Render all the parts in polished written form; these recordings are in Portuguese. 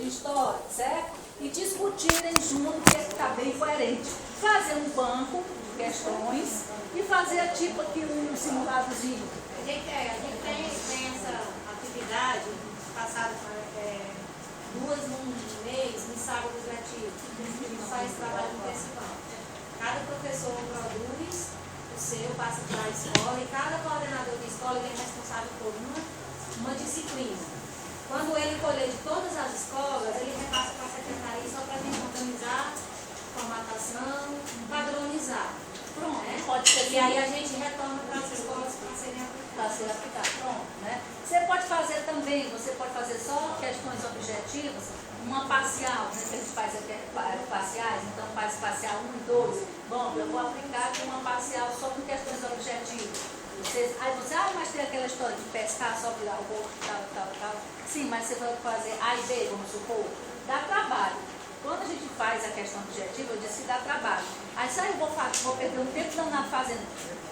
de história, certo? E discutirem junto, que está bem coerente. Fazer um banco de questões e fazer tipo aqui um simuladozinho. A gente tem essa atividade passada 2 no mês, no sábado letivo. A gente faz trabalho intensivão. Cada professor produz o seu, passa para a escola, e cada coordenador de escola é responsável por uma disciplina. Quando ele colher de todas as escolas, ele repassa para a secretaria só para a gente organizar, formatação, padronizar. Pronto, pode ser. E aí a gente retorna para as escolas para serem aplicadas. Pronto, né? Você pode fazer também, você pode fazer só questões objetivas, uma parcial, né? Que a gente faz aqui parciais, então faz parcial 1 e 2. Bom, eu vou aplicar aqui uma parcial só com questões objetivas. Aí você, mas tem aquela história de pescar só virar o boco, tal. Sim, mas você vai fazer A e B, vamos supor, dá trabalho. Quando a gente faz a questão objetiva, eu disse que dá trabalho. Aí só eu vou perder um tempo danado fazendo.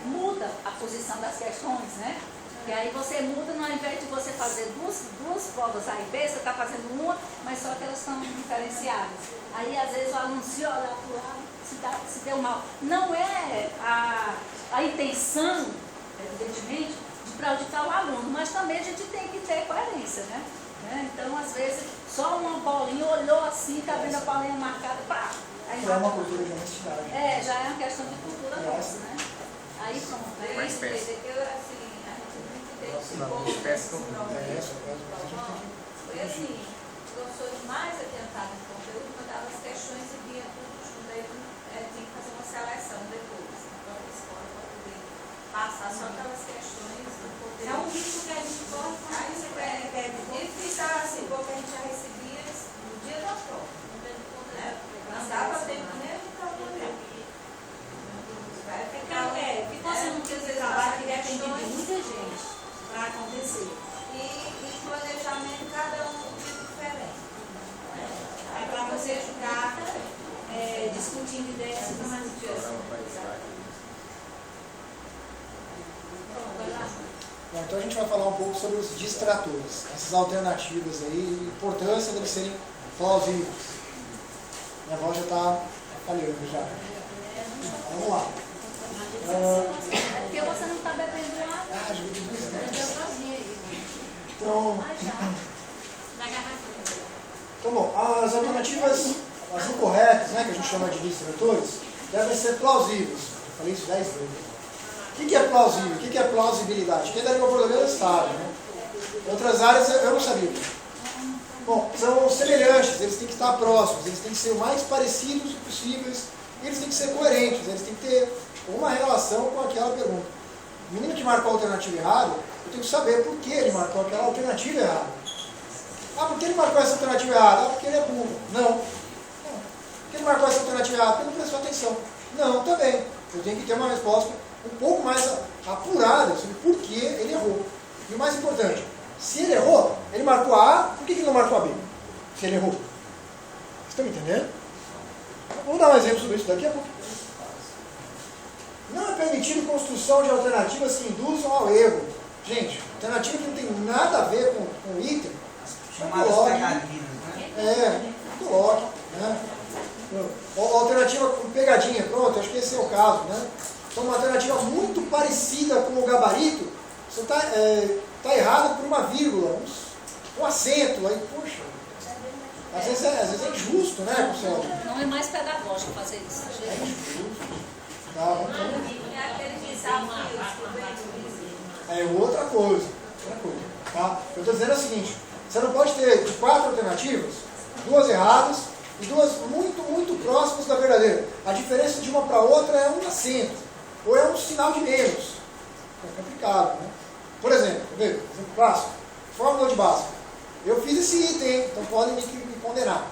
Muda a posição das questões, né? E aí você muda, ao invés de você fazer duas provas A e B, você está fazendo uma, mas só que elas estão diferenciadas. Aí às vezes o aluno se olha para o lado, se deu mal. Não é a intenção, evidentemente, de prejudicar o aluno, mas também a gente tem que ter coerência, né? Então, às vezes, só uma bolinha olhou assim, está vendo a bolinha marcada, pá! Aí é uma cultura de honestidade. Já é uma questão de cultura nossa, né? Aí pronto. Mais peça. Foi assim, os professores mais adiantados no conteúdo mandavam as questões e vinha tudo junto, aí tinha que fazer uma seleção depois, na própria escola, para poder passar só aquelas questões do conteúdo. É um risco que a gente corre, aí você quer difícil assim, porque a gente já recebia no dia da prova, não dava tempo nem de trabalhar. Ficou assim um trabalho que depende de muita gente para acontecer. E planejamento, cada um tipo diferente. É para você ficar discutindo ideias e tomando decisão. Bom, então a gente vai falar um pouco sobre os distratores, essas alternativas aí, a importância deles serem plausíveis. Minha voz já está falhando já. Vamos lá. Porque você não está bebendo água. Então, bom, as alternativas, as incorretas, né, que a gente chama de distratores, devem ser plausíveis. Eu falei isso 10 vezes. O que é plausível? O que é plausibilidade? Quem é da língua portuguesa sabe, né? Em outras áreas eu não sabia. Bom, são semelhantes, eles têm que estar próximos, eles têm que ser o mais parecidos possíveis, eles têm que ser coerentes, eles têm que ter uma relação com aquela pergunta. O menino que marcou a alternativa errada, eu tenho que saber por que ele marcou aquela alternativa errada. Ah, por que ele marcou essa alternativa errada? Ah, porque ele é burro. Não. Por que ele marcou essa alternativa errada? Porque ele não prestou atenção. Não, também. Eu tenho que ter uma resposta um pouco mais apurada sobre por que ele errou. E o mais importante, se ele errou, ele marcou a A, por que ele não marcou a B? Se ele errou. Vocês estão me entendendo? Vamos dar um exemplo sobre isso daqui a pouco. Não é permitido construção de alternativas que induzam ao erro. Gente, alternativa que não tem nada a ver com o item, chamadas pegadinas, né? Coloque. Né? Alternativa com pegadinha, pronto, acho que esse é o caso. Né? Então, uma alternativa muito parecida com o gabarito, você está errado por uma vírgula, um acento, aí, poxa. Às vezes é injusto, né, pessoal? Não é mais pedagógico fazer isso. É injusto. Tá, é outra coisa. Tá? Eu estou dizendo o seguinte, você não pode ter de 4 alternativas, 2 erradas e 2 muito próximas da verdadeira. A diferença de uma para outra é um acento, ou é um sinal de menos. É complicado, né? Por exemplo, exemplo clássico, fórmula de Bhaskara. Eu fiz esse item, então podem me condenar.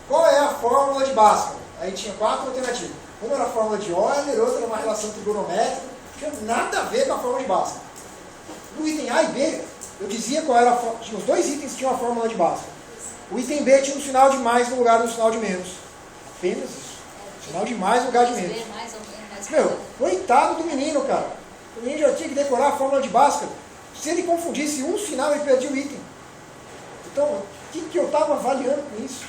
Qual é a fórmula de Bhaskara? Aí tinha 4 alternativas. Uma era a fórmula de Euler, outra era uma relação trigonométrica, não tinha nada a ver com a fórmula de Bhaskara. No item A e B, eu dizia qual era a fórmula. Tinha os 2 itens que tinham a fórmula de Bhaskara. O item B tinha um sinal de mais no lugar do sinal de menos. Apenas isso. Sinal de mais no lugar de menos. Meu, coitado do menino, cara. O menino já tinha que decorar a fórmula de Bhaskara. Se ele confundisse um sinal, ele perdia o item. Então, O que eu estava avaliando com isso?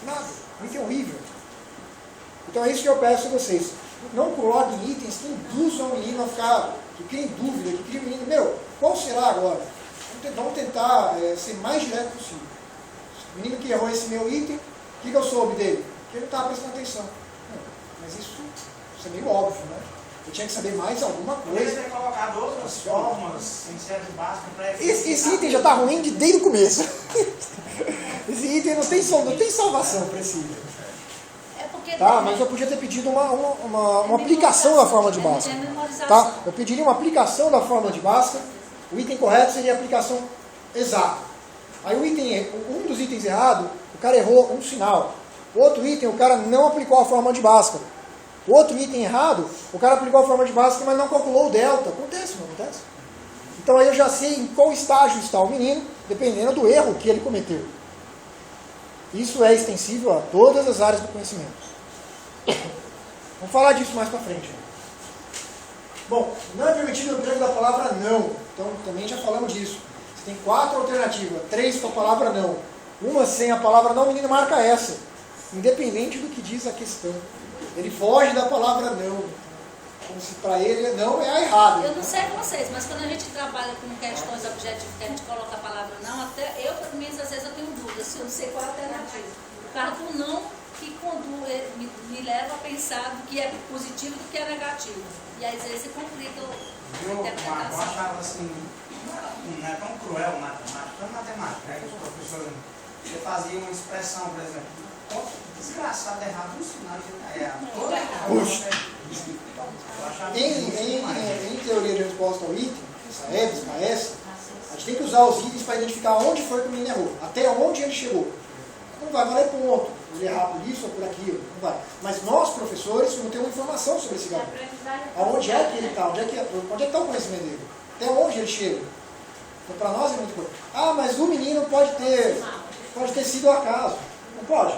Nada. Um item horrível. Então é isso que eu peço a vocês. Não coloquem itens que induzam o menino a ficar, que criem dúvida, que criem o menino, qual será agora? Vamos tentar ser mais direto possível. O menino que errou esse meu item, o que eu soube dele? Que ele não estava prestando atenção. Não, mas isso é meio óbvio, né? Eu tinha que saber mais alguma coisa. Poderia ter colocado outras formas em séries básicas para Esse item já está ruim desde o começo. Esse item não tem salvação para esse item. Tá, mas eu podia ter pedido uma aplicação da fórmula de Bhaskara. Tá? Eu pediria uma aplicação da fórmula de Bhaskara. O item correto seria a aplicação exata. Aí um dos itens errados, o cara errou um sinal. O outro item, o cara não aplicou a fórmula de Bhaskara. O outro item errado, o cara aplicou a fórmula de Bhaskara, mas não calculou o delta. Acontece, não acontece? Então aí eu já sei em qual estágio está o menino, dependendo do erro que ele cometeu. Isso é extensível a todas as áreas do conhecimento. Vamos falar disso mais para frente. Bom, não é permitido o emprego da palavra não. Então também já falamos disso. Você tem 4 alternativas, 3 com a palavra não. Uma sem a palavra não, o menino marca essa. Independente do que diz a questão. Ele foge da palavra não. Como se para ele não é a errada. Eu não sei vocês, mas quando a gente trabalha com questões objetivas, que a gente coloca a palavra não, até eu, pelo menos, às vezes eu tenho dúvidas se eu não sei qual é a alternativa. Por causa do não que me leva a pensar do que é positivo e do que é negativo. E às vezes complica a interpretação. Eu achava assim, não é tão cruel matemática, né? Que os professores, você fazia uma expressão, por exemplo, desgraçado, errado no sinal, Puxa. Em teoria de resposta ao item, essa EBS, essa, a gente tem que usar os itens para identificar onde foi que o menino errou, até onde ele chegou. Não vai valer ponto, ele errar por isso ou por aquilo, não vai. Mas nós, professores, não temos informação sobre esse garoto. Aonde é que ele está, onde é que está o conhecimento dele, até onde ele chega. Então para nós é muito importante. Ah, mas o menino pode ter sido ao acaso. Não pode.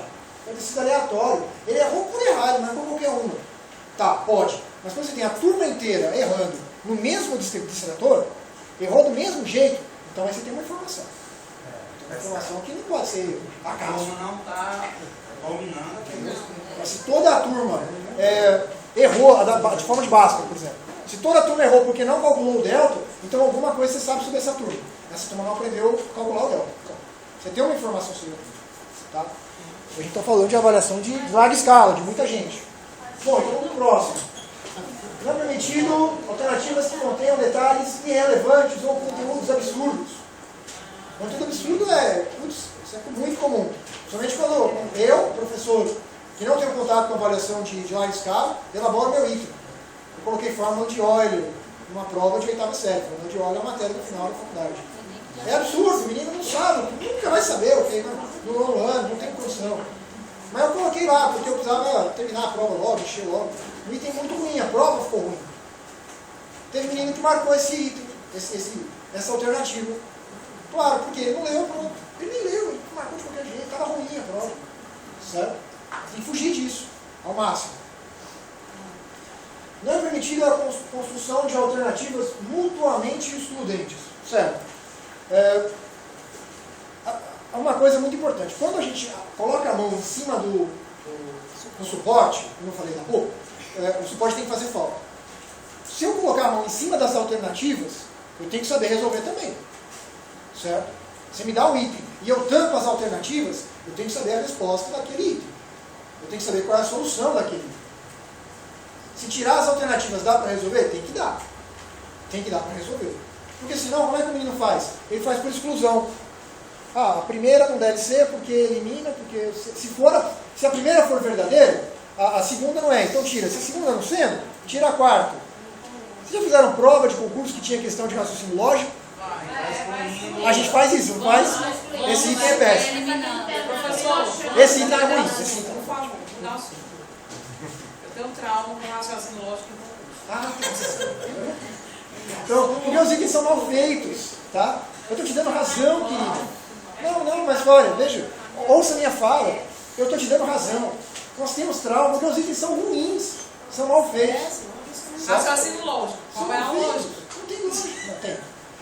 Pode ter sido aleatório. Ele errou por errar, ele não errou qualquer uma. Tá, pode. Mas quando você tem a turma inteira errando no mesmo distrator, errou do mesmo jeito, então aí você tem uma informação. Uma informação que não pode ser acaso. A turma não está dominando aquilo. Mas se toda a turma errou, de forma de Bhaskara, por exemplo, se toda a turma errou porque não calculou o delta, então alguma coisa você sabe sobre essa turma. Essa turma não aprendeu a calcular o delta. Então, você tem uma informação sobre a turma. Tá? A gente está falando de avaliação de larga escala, de muita gente. Bom, então vamos pro próximo. Não é permitido alternativas que contenham detalhes irrelevantes ou conteúdos absurdos. Conteúdo absurdo isso é muito comum. Somente quando eu, professor, que não tenho contato com avaliação de larga escala, elaboro meu item. Eu coloquei fórmula de Euler numa prova de 8ª série. Fórmula de Euler é uma matéria no final da faculdade. É absurdo, o menino não sabe, nunca vai saber, ok? No nono ano, não tem condição. Mas eu coloquei lá, porque eu precisava terminar a prova logo, encher logo. O item muito ruim, a prova ficou ruim. Teve menino que marcou esse item, essa alternativa. Claro, porque ele não leu, pronto. Ele nem leu, ele marcou de qualquer jeito, estava ruim a prova. Certo? Tem que fugir disso, ao máximo. Não é permitida a construção de alternativas mutuamente excludentes. Certo? Uma coisa muito importante. Quando a gente coloca a mão em cima do suporte, como eu falei há pouco, o suporte tem que fazer falta. Se eu colocar a mão em cima das alternativas, eu tenho que saber resolver também. Certo? Você me dá o item e eu tampo as alternativas, eu tenho que saber a resposta daquele item. Eu tenho que saber qual é a solução daquele item. Se tirar as alternativas, dá para resolver? Tem que dar. Tem que dar para resolver. Porque senão, como é que o menino faz? Ele faz por exclusão. Ah, a primeira não deve ser porque elimina, porque se a primeira for verdadeira, a segunda não é, então tira. Se a segunda não sendo, tira a quarta. Vocês já fizeram prova de concurso que tinha questão de raciocínio lógico? A gente faz isso, não faz? Esse item é péssimo. Esse item é ruim. Por favor, nossa. Eu tenho um trauma com raciocínio lógico em concurso. Então, porque os itens são mal feitos, tá? Eu estou te dando razão, querido. Não, mas olha, veja, ouça a minha fala. Eu estou te dando razão. Nós temos trauma porque os itens são ruins, são mal feitos. Raciocínio lógico. Qual é a lógica? Não tem lógica. Não tem.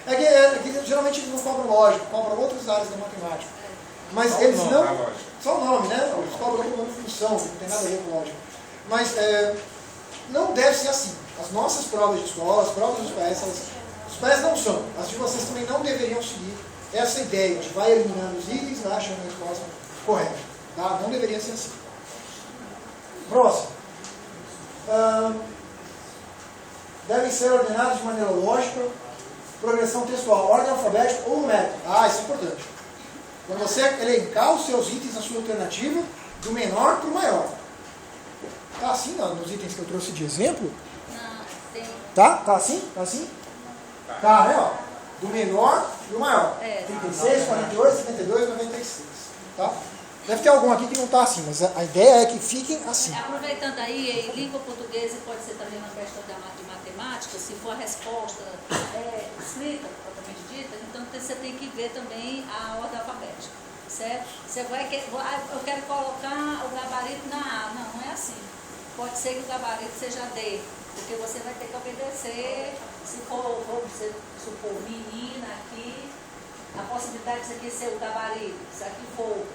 É que geralmente não cobram lógica, cobram outras áreas da matemática. Mas Só o eles nome, não... a lógica. Só o nome, né? Os cálculos não função, não tem nada a ver com lógica. Mas não deve ser assim. As nossas provas de escola, as provas dos PS, os PS não são. As de vocês também não deveriam seguir essa ideia de vai eliminando os itens, vai achando a resposta correta. Tá? Não deveria ser assim. Próximo. Devem ser ordenados de maneira lógica, progressão textual, ordem alfabética ou numérica. Isso é importante. Quando você elencar os seus itens na sua alternativa, do menor para o maior. Tá assim nos itens que eu trouxe de exemplo? Não, tem. Tá? Tá assim? Tá assim? Tá, né? Ó. Do menor para o maior. 36, 48, 72, 96. Tá? Deve ter algum aqui que não está assim, mas a ideia é que fiquem assim. Aproveitando aí, língua portuguesa pode ser também uma questão de matemática, se for a resposta escrita, propriamente dita, então você tem que ver também a ordem alfabética, certo? Você vai eu quero colocar o gabarito na A. Não é assim. Pode ser que o gabarito seja D, porque você vai ter que obedecer, se for, vamos supor, menina aqui, a possibilidade disso aqui ser o gabarito, se aqui for,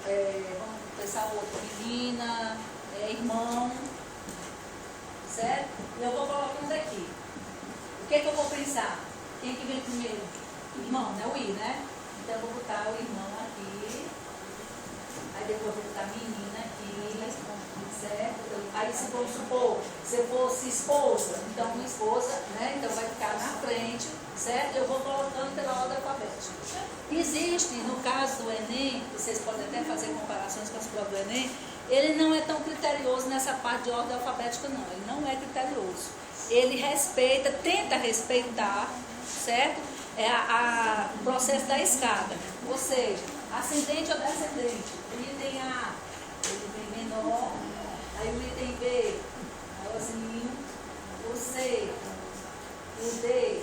vamos pensar outro, menina, irmão, certo? Eu vou colocando aqui. O que eu vou pensar? Quem que vem primeiro? Irmão, né? O I, né? Então eu vou botar o irmão aqui, aí depois eu vou botar menina aqui, certo? Aí se vamos supor, se fosse esposa, então uma esposa, né? Então vai ficar na frente, certo? Eu vou colocando pela ordem alfabética. Existe, no caso do Enem, vocês podem até fazer comparações com as provas do Enem, ele não é tão criterioso nessa parte de ordem alfabética, não. Ele não é criterioso. Ele respeita, tenta respeitar, certo? O processo da escada. Ou seja, ascendente ou descendente. O item A, ele vem menor, aí o item B, maiorzinho, o C, o D,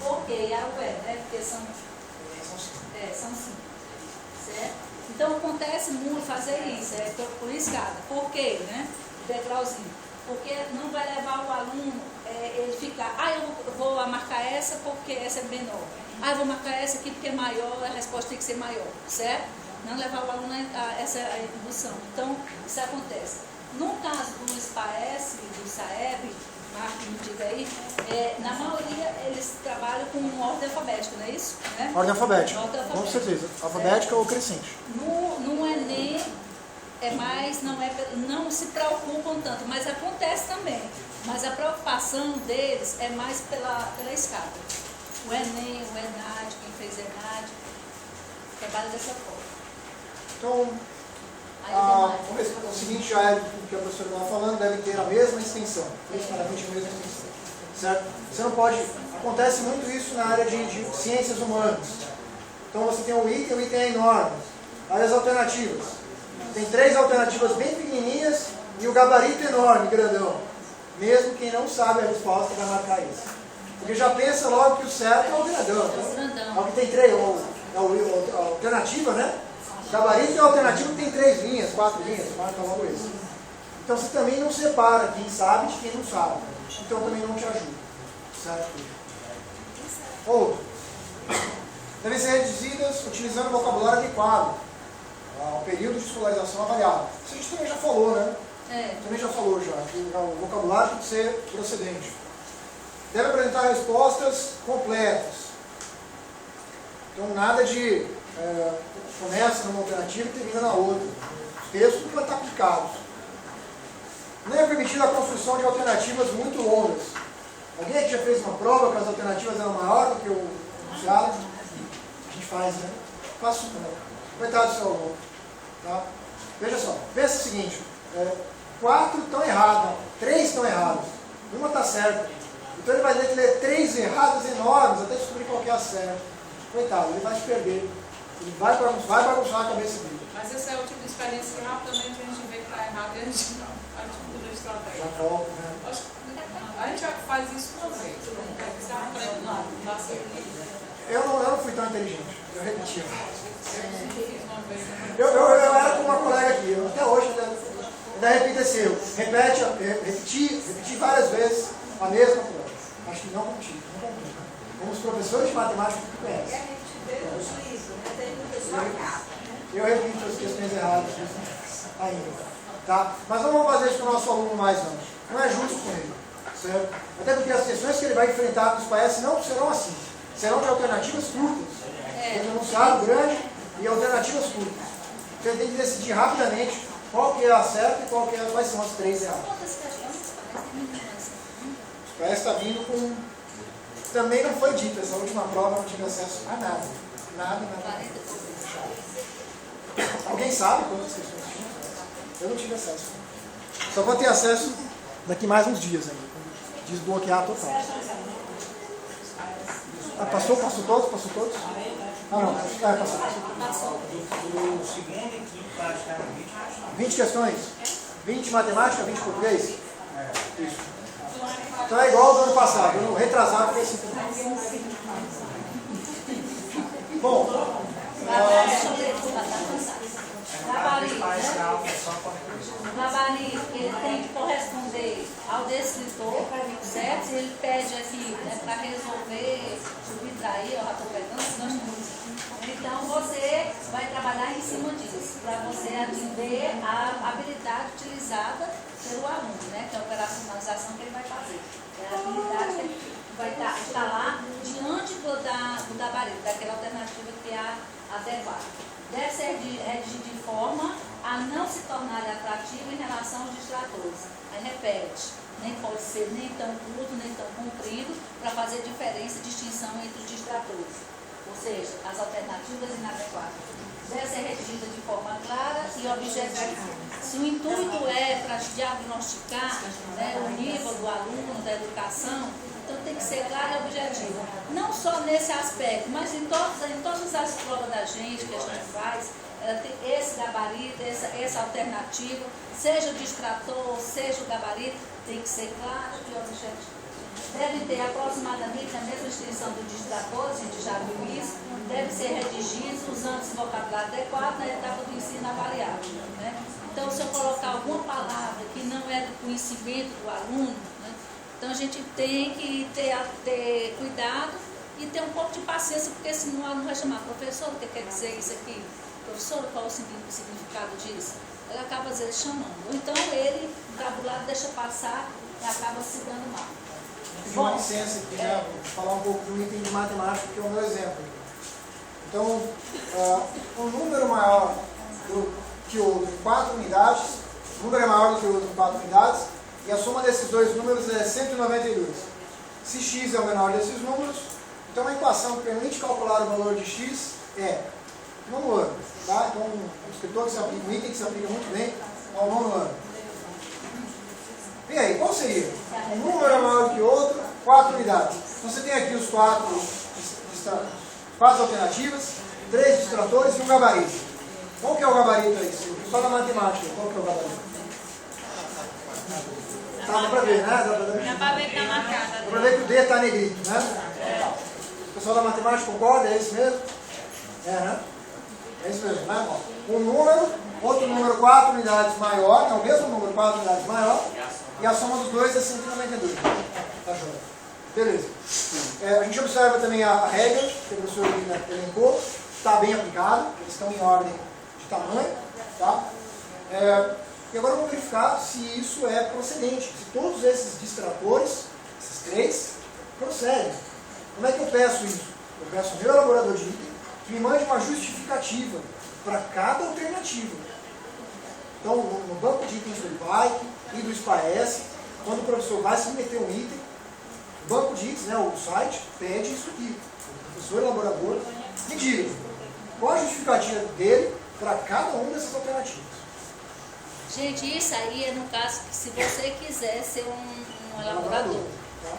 o Q e o E, né? Porque são 5, certo? Então acontece muito fazer isso, por escada. Por quê, né? Degrauzinho. Porque não vai levar o aluno ele ficar, eu vou marcar essa porque essa é menor. Eu vou marcar essa aqui porque é maior, a resposta tem que ser maior, certo? Não levar o aluno a essa indução. Então, isso acontece. No caso do SPAES, do SAEB, Marcos me diga aí, na maioria eles trabalham com ordem alfabética, não é isso? Né? Ordem alfabética, Ordem alfabética. com certeza. Alfabética ou crescente. No Enem não se preocupam tanto, mas acontece também. Mas a preocupação deles é mais pela escada. O Enem, o ENAD, quem fez ENAD, trabalha dessa forma. Então, o seguinte já é o que a professora estava falando, deve ter a mesma extensão, principalmente a mesma extensão. Certo? Você não pode... Acontece muito isso na área de ciências humanas. Então você tem o item é enorme. Aí as alternativas. Tem 3 alternativas bem pequenininhas e o gabarito enorme, grandão. Mesmo quem não sabe a resposta vai marcar isso. Porque já pensa logo que o certo é o grandão. Então, é o que tem 3, a alternativa, né? Gabarito é a alternativa que tem 3 linhas, 4 linhas, marca logo isso. Então você também não separa quem sabe de quem não sabe. Então também não te ajuda. Certo? Outro. Devem ser reduzidas utilizando o vocabulário adequado ao período de escolarização avaliado. Isso a gente também já falou, né? Também já falou já, que o vocabulário tem que ser procedente. Deve apresentar respostas completas. Então nada de começa numa alternativa e termina na outra. Os textos não vão estar aplicados. Nem é permitida a construção de alternativas muito longas. Alguém aqui já fez uma prova que as alternativas eram maiores do que o enunciado? A gente faz, né? Faço não. Coitado do seu aluno. Tá? Veja só, pensa o seguinte, 4 estão errados, 3 estão errados, uma está certa. Então ele vai ter que ler 3 erradas enormes até descobrir qual que é a certa. Coitado, ele vai se perder. Ele vai bagunçar a cabeça dele. Mas esse é o tipo de experiência que rapidamente a gente vê que está errado e a gente muda a estratégia. Já volta, né? A gente já faz isso uma vez. Você aprende lá, não dá certo. Eu não fui tão inteligente, eu repetia. Eu era com uma colega aqui, até hoje ainda repito esse erro. Repeti várias vezes a mesma coisa. Acho que não competi. Como os professores de matemática que conhecem. A gente vê nos livros, né? Tem professor Eu repito as questões erradas ainda. Tá? Mas não vamos fazer isso com o nosso aluno mais não. Não é justo com ele. Certo? Até porque as questões que ele vai enfrentar com os PAES não serão assim. Serão de alternativas curtas. Tem um enunciado grande e alternativas curtas. Então ele tem que decidir rapidamente qual que é a certa e quais são as 3 erradas. Quantas questões parece meninas? Os PAES está vindo com... Também não foi dito, essa última prova eu não tive acesso a nada. Nada. Alguém sabe quantas questões tinha? Eu não tive acesso. Só vou ter acesso daqui mais uns dias ainda. Desbloquear total. Ah, passou todos? Ah, não. Passou. O segundo e quinto praticamente 20 questões? 20 matemática, 20 português? Isso. Então é igual ao do ano passado. No retrasado foi assim. Bom. O gabarito, ele tem que corresponder ao descritor, certo? Se ele pede aqui, né, para resolver, subtrair, eu já estou pegando, então você vai trabalhar em cima disso, para você atender a habilidade utilizada pelo aluno, né, que é a operacionalização que ele vai fazer. É a habilidade que ele vai estar lá diante do gabarito, daquela alternativa que é a adequada. Deve ser redigido de forma a não se tornar atrativo em relação aos distratores. Aí repete, nem pode ser nem tão curto, nem tão comprido, para fazer diferença e distinção entre os distratores. Ou seja, as alternativas inadequadas. Deve ser redigida de forma clara e objetiva. Se o intuito é para diagnosticar, né, o nível do aluno, da educação, então tem que ser clara e objetiva. Não só nesse aspecto, mas em todas as provas da gente que a gente faz, ela tem esse gabarito, essa alternativa, seja o distrator, seja o gabarito, tem que ser claro e objetivo. Deve ter aproximadamente a mesma extensão do distrator, a gente já viu isso, deve ser redigido usando esse vocabulário adequado na etapa do ensino avaliado. Né? Então, se eu colocar alguma palavra que não é do conhecimento do aluno, né? Então a gente tem que ter cuidado e ter um pouco de paciência, porque senão o aluno vai chamar, professor, o que quer dizer isso aqui? Professor, qual o significado disso? Ele acaba às vezes chamando. Ou então ele, o vocabulário, deixa passar e acaba se dando mal. Pedir uma licença aqui, né? Vou falar um pouco do item de matemática, que é o meu exemplo. Então, um número maior que o outro em 4 unidades, o número é maior do que o outro em 4 unidades, e a soma desses dois números é 192. Se x é o menor desses números, então a equação que permite calcular o valor de x é nono ano. Tá? Então, um escritor que se aplica, um item que se aplica muito bem ao nono ano. E aí, qual seria? Um número é maior do que o outro, 4 unidades. Então você tem aqui os 4 alternativas, 3 distratores e um gabarito. Qual que é o gabarito aí? Só na matemática, qual que é o gabarito? Dá pra ver, né? Dá pra ver que tá marcado. Dá pra ver que o D está negrito, né? O pessoal da matemática concorda? É isso mesmo? Né? É isso mesmo, né? Um número, outro número 4 unidades maior, é o mesmo número 4 unidades maior, e a soma dos dois é 192. Tá joia? Beleza. A gente observa também a regra, que o professor elencou, está bem aplicado, eles estão em ordem de tamanho, tá? E agora vamos verificar se isso é procedente, se todos esses distratores, esses 3, procedem. Como é que eu peço isso? Eu peço ao meu elaborador de item que me mande uma justificativa para cada alternativa. Então, no banco de itens do IPAEC e do SPAES, quando o professor vai submeter um item, o banco de itens, né, o site, pede isso aqui. O professor elaborador me diga qual a justificativa dele para cada uma dessas alternativas. Gente, isso aí é no caso que se você quiser ser um elaborador,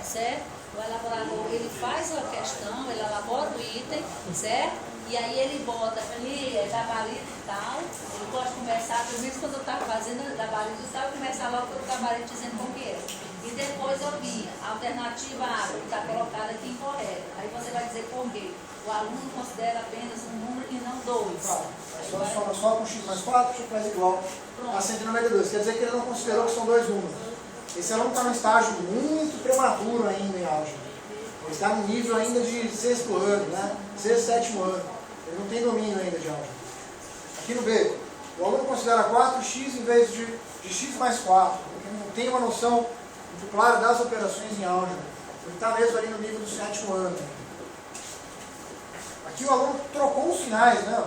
certo? O elaborador, ele faz a questão, ele elabora o item, certo? E aí ele bota aqui, gabarito e tal, ele pode começar, pelo menos quando eu estava fazendo gabarito e tal, começar logo pelo gabarito dizendo como que é. E depois eu vinha, a alternativa A, que está colocada aqui incorreta. Aí você vai dizer por quê. O aluno considera apenas um número e não 2. Só com x mais 4, x mais igual a 192. Quer dizer que ele não considerou que são 2 números. Esse aluno está num estágio muito prematuro ainda em álgebra. Ele está no nível ainda de 6º ano, né? 6º, 7º ano. Ele não tem domínio ainda de álgebra. Aqui no B, o aluno considera 4x em vez de x mais 4, porque não tem uma noção muito clara das operações em álgebra. Ele está mesmo ali no nível do 7º ano. Aqui o aluno trocou os sinais, né?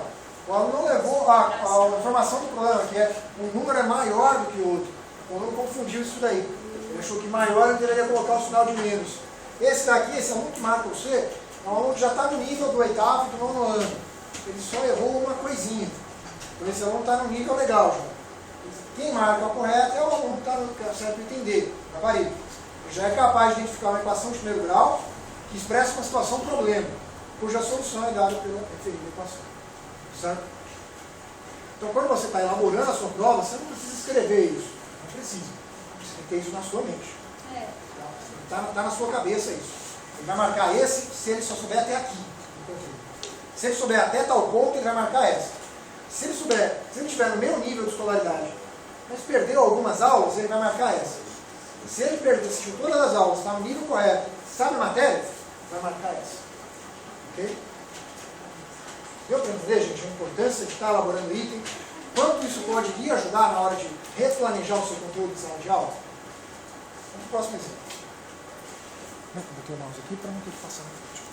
O aluno não levou a informação do problema, que é um número é maior do que o outro. O aluno confundiu isso daí. Ele achou que maior ele deveria colocar o sinal de menos. Esse daqui, esse aluno que marca você, é um aluno que já está no nível do 8º e do 9º ano. Ele só errou uma coisinha. Então esse aluno está no nível legal já. Quem marca a correta é o aluno que está certo para entender, gabarito. Ele já é capaz de identificar uma equação de primeiro grau que expressa uma situação problema, cuja solução é dada pela referida equação. Certo? Então quando você está elaborando a sua prova, você não precisa escrever isso. Não precisa. Você tem que ter isso na sua mente. Está na sua cabeça isso. Ele vai marcar esse se ele só souber até aqui. Se ele souber até tal ponto, ele vai marcar essa. Se ele estiver no meu nível de escolaridade, mas perdeu algumas aulas, ele vai marcar essa. Se ele assistiu todas as aulas, está no nível correto, sabe a matéria, vai marcar essa. Ok? Deu para entender, gente, a importância de estar elaborando item? Quanto isso pode lhe ajudar na hora de replanejar o seu conteúdo de sala de aula? Vamos para o próximo exemplo. Botei o mouse aqui para não ter que passar no vídeo.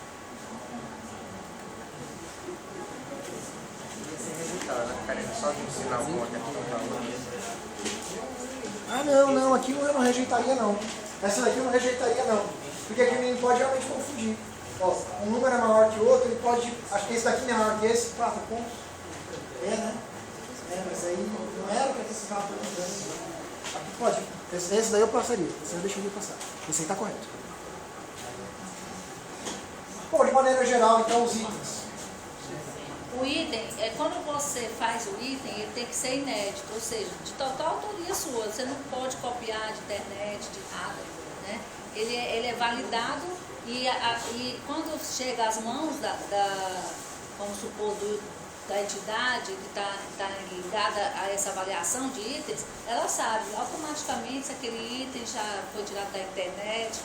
Só de ensinar alguma Ah, não, aqui eu não rejeitaria não. Essa daqui eu não rejeitaria não. Porque aqui o menino pode realmente confundir. Ó, um número é maior que o outro, ele pode. Acho que esse daqui não é maior que esse, 4 pontos. É, né? É, mas aí não era o que a pessoa estava perguntando. Aqui pode. Esse daí eu passaria. Esse eu deixaria passar. Esse aí está correto. Bom, de maneira geral, então, os itens. O item, quando você faz o item, ele tem que ser inédito, ou seja, de total autoria sua. Você não pode copiar de internet, de nada. Né? Ele é validado e quando chega às mãos vamos supor, da entidade que está ligada a essa avaliação de itens, ela sabe automaticamente se aquele item já foi tirado da internet,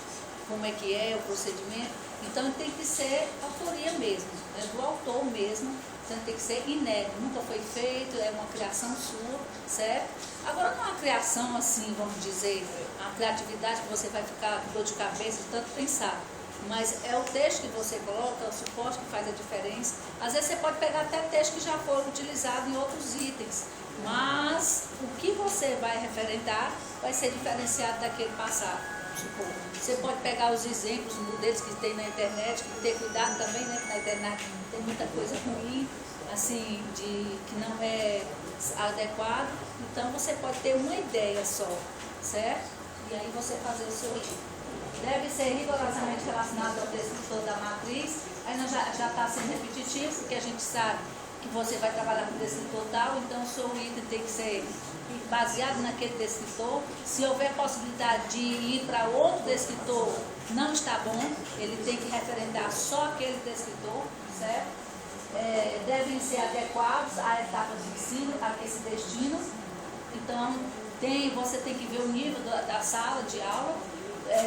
como é que é o procedimento. Então tem que ser autoria mesmo, né, do autor mesmo. Então tem que ser inédito, nunca foi feito, é uma criação sua, certo? Agora não é uma criação assim, vamos dizer, a criatividade que você vai ficar com dor de cabeça de tanto pensar. Mas é o texto que você coloca, é o suporte que faz a diferença. Às vezes você pode pegar até texto que já foi utilizado em outros itens, mas o que você vai referendar vai ser diferenciado daquele passado. Você pode pegar os exemplos, os modelos que tem na internet, que ter cuidado também, né? Que na internet tem muita coisa ruim, assim, que não é adequado. Então você pode ter uma ideia só, certo? E aí você fazer o seu item. Deve ser rigorosamente relacionado ao descritor da matriz. Aí não já está sendo repetitivo, porque a gente sabe que você vai trabalhar com descritor tal, então o seu item tem que ser baseado naquele descritor. Se houver possibilidade de ir para outro descritor, não está bom, ele tem que referendar só aquele descritor, certo? Devem ser adequados à etapa de ensino, a esse destino. Então, você tem que ver o nível da sala de aula.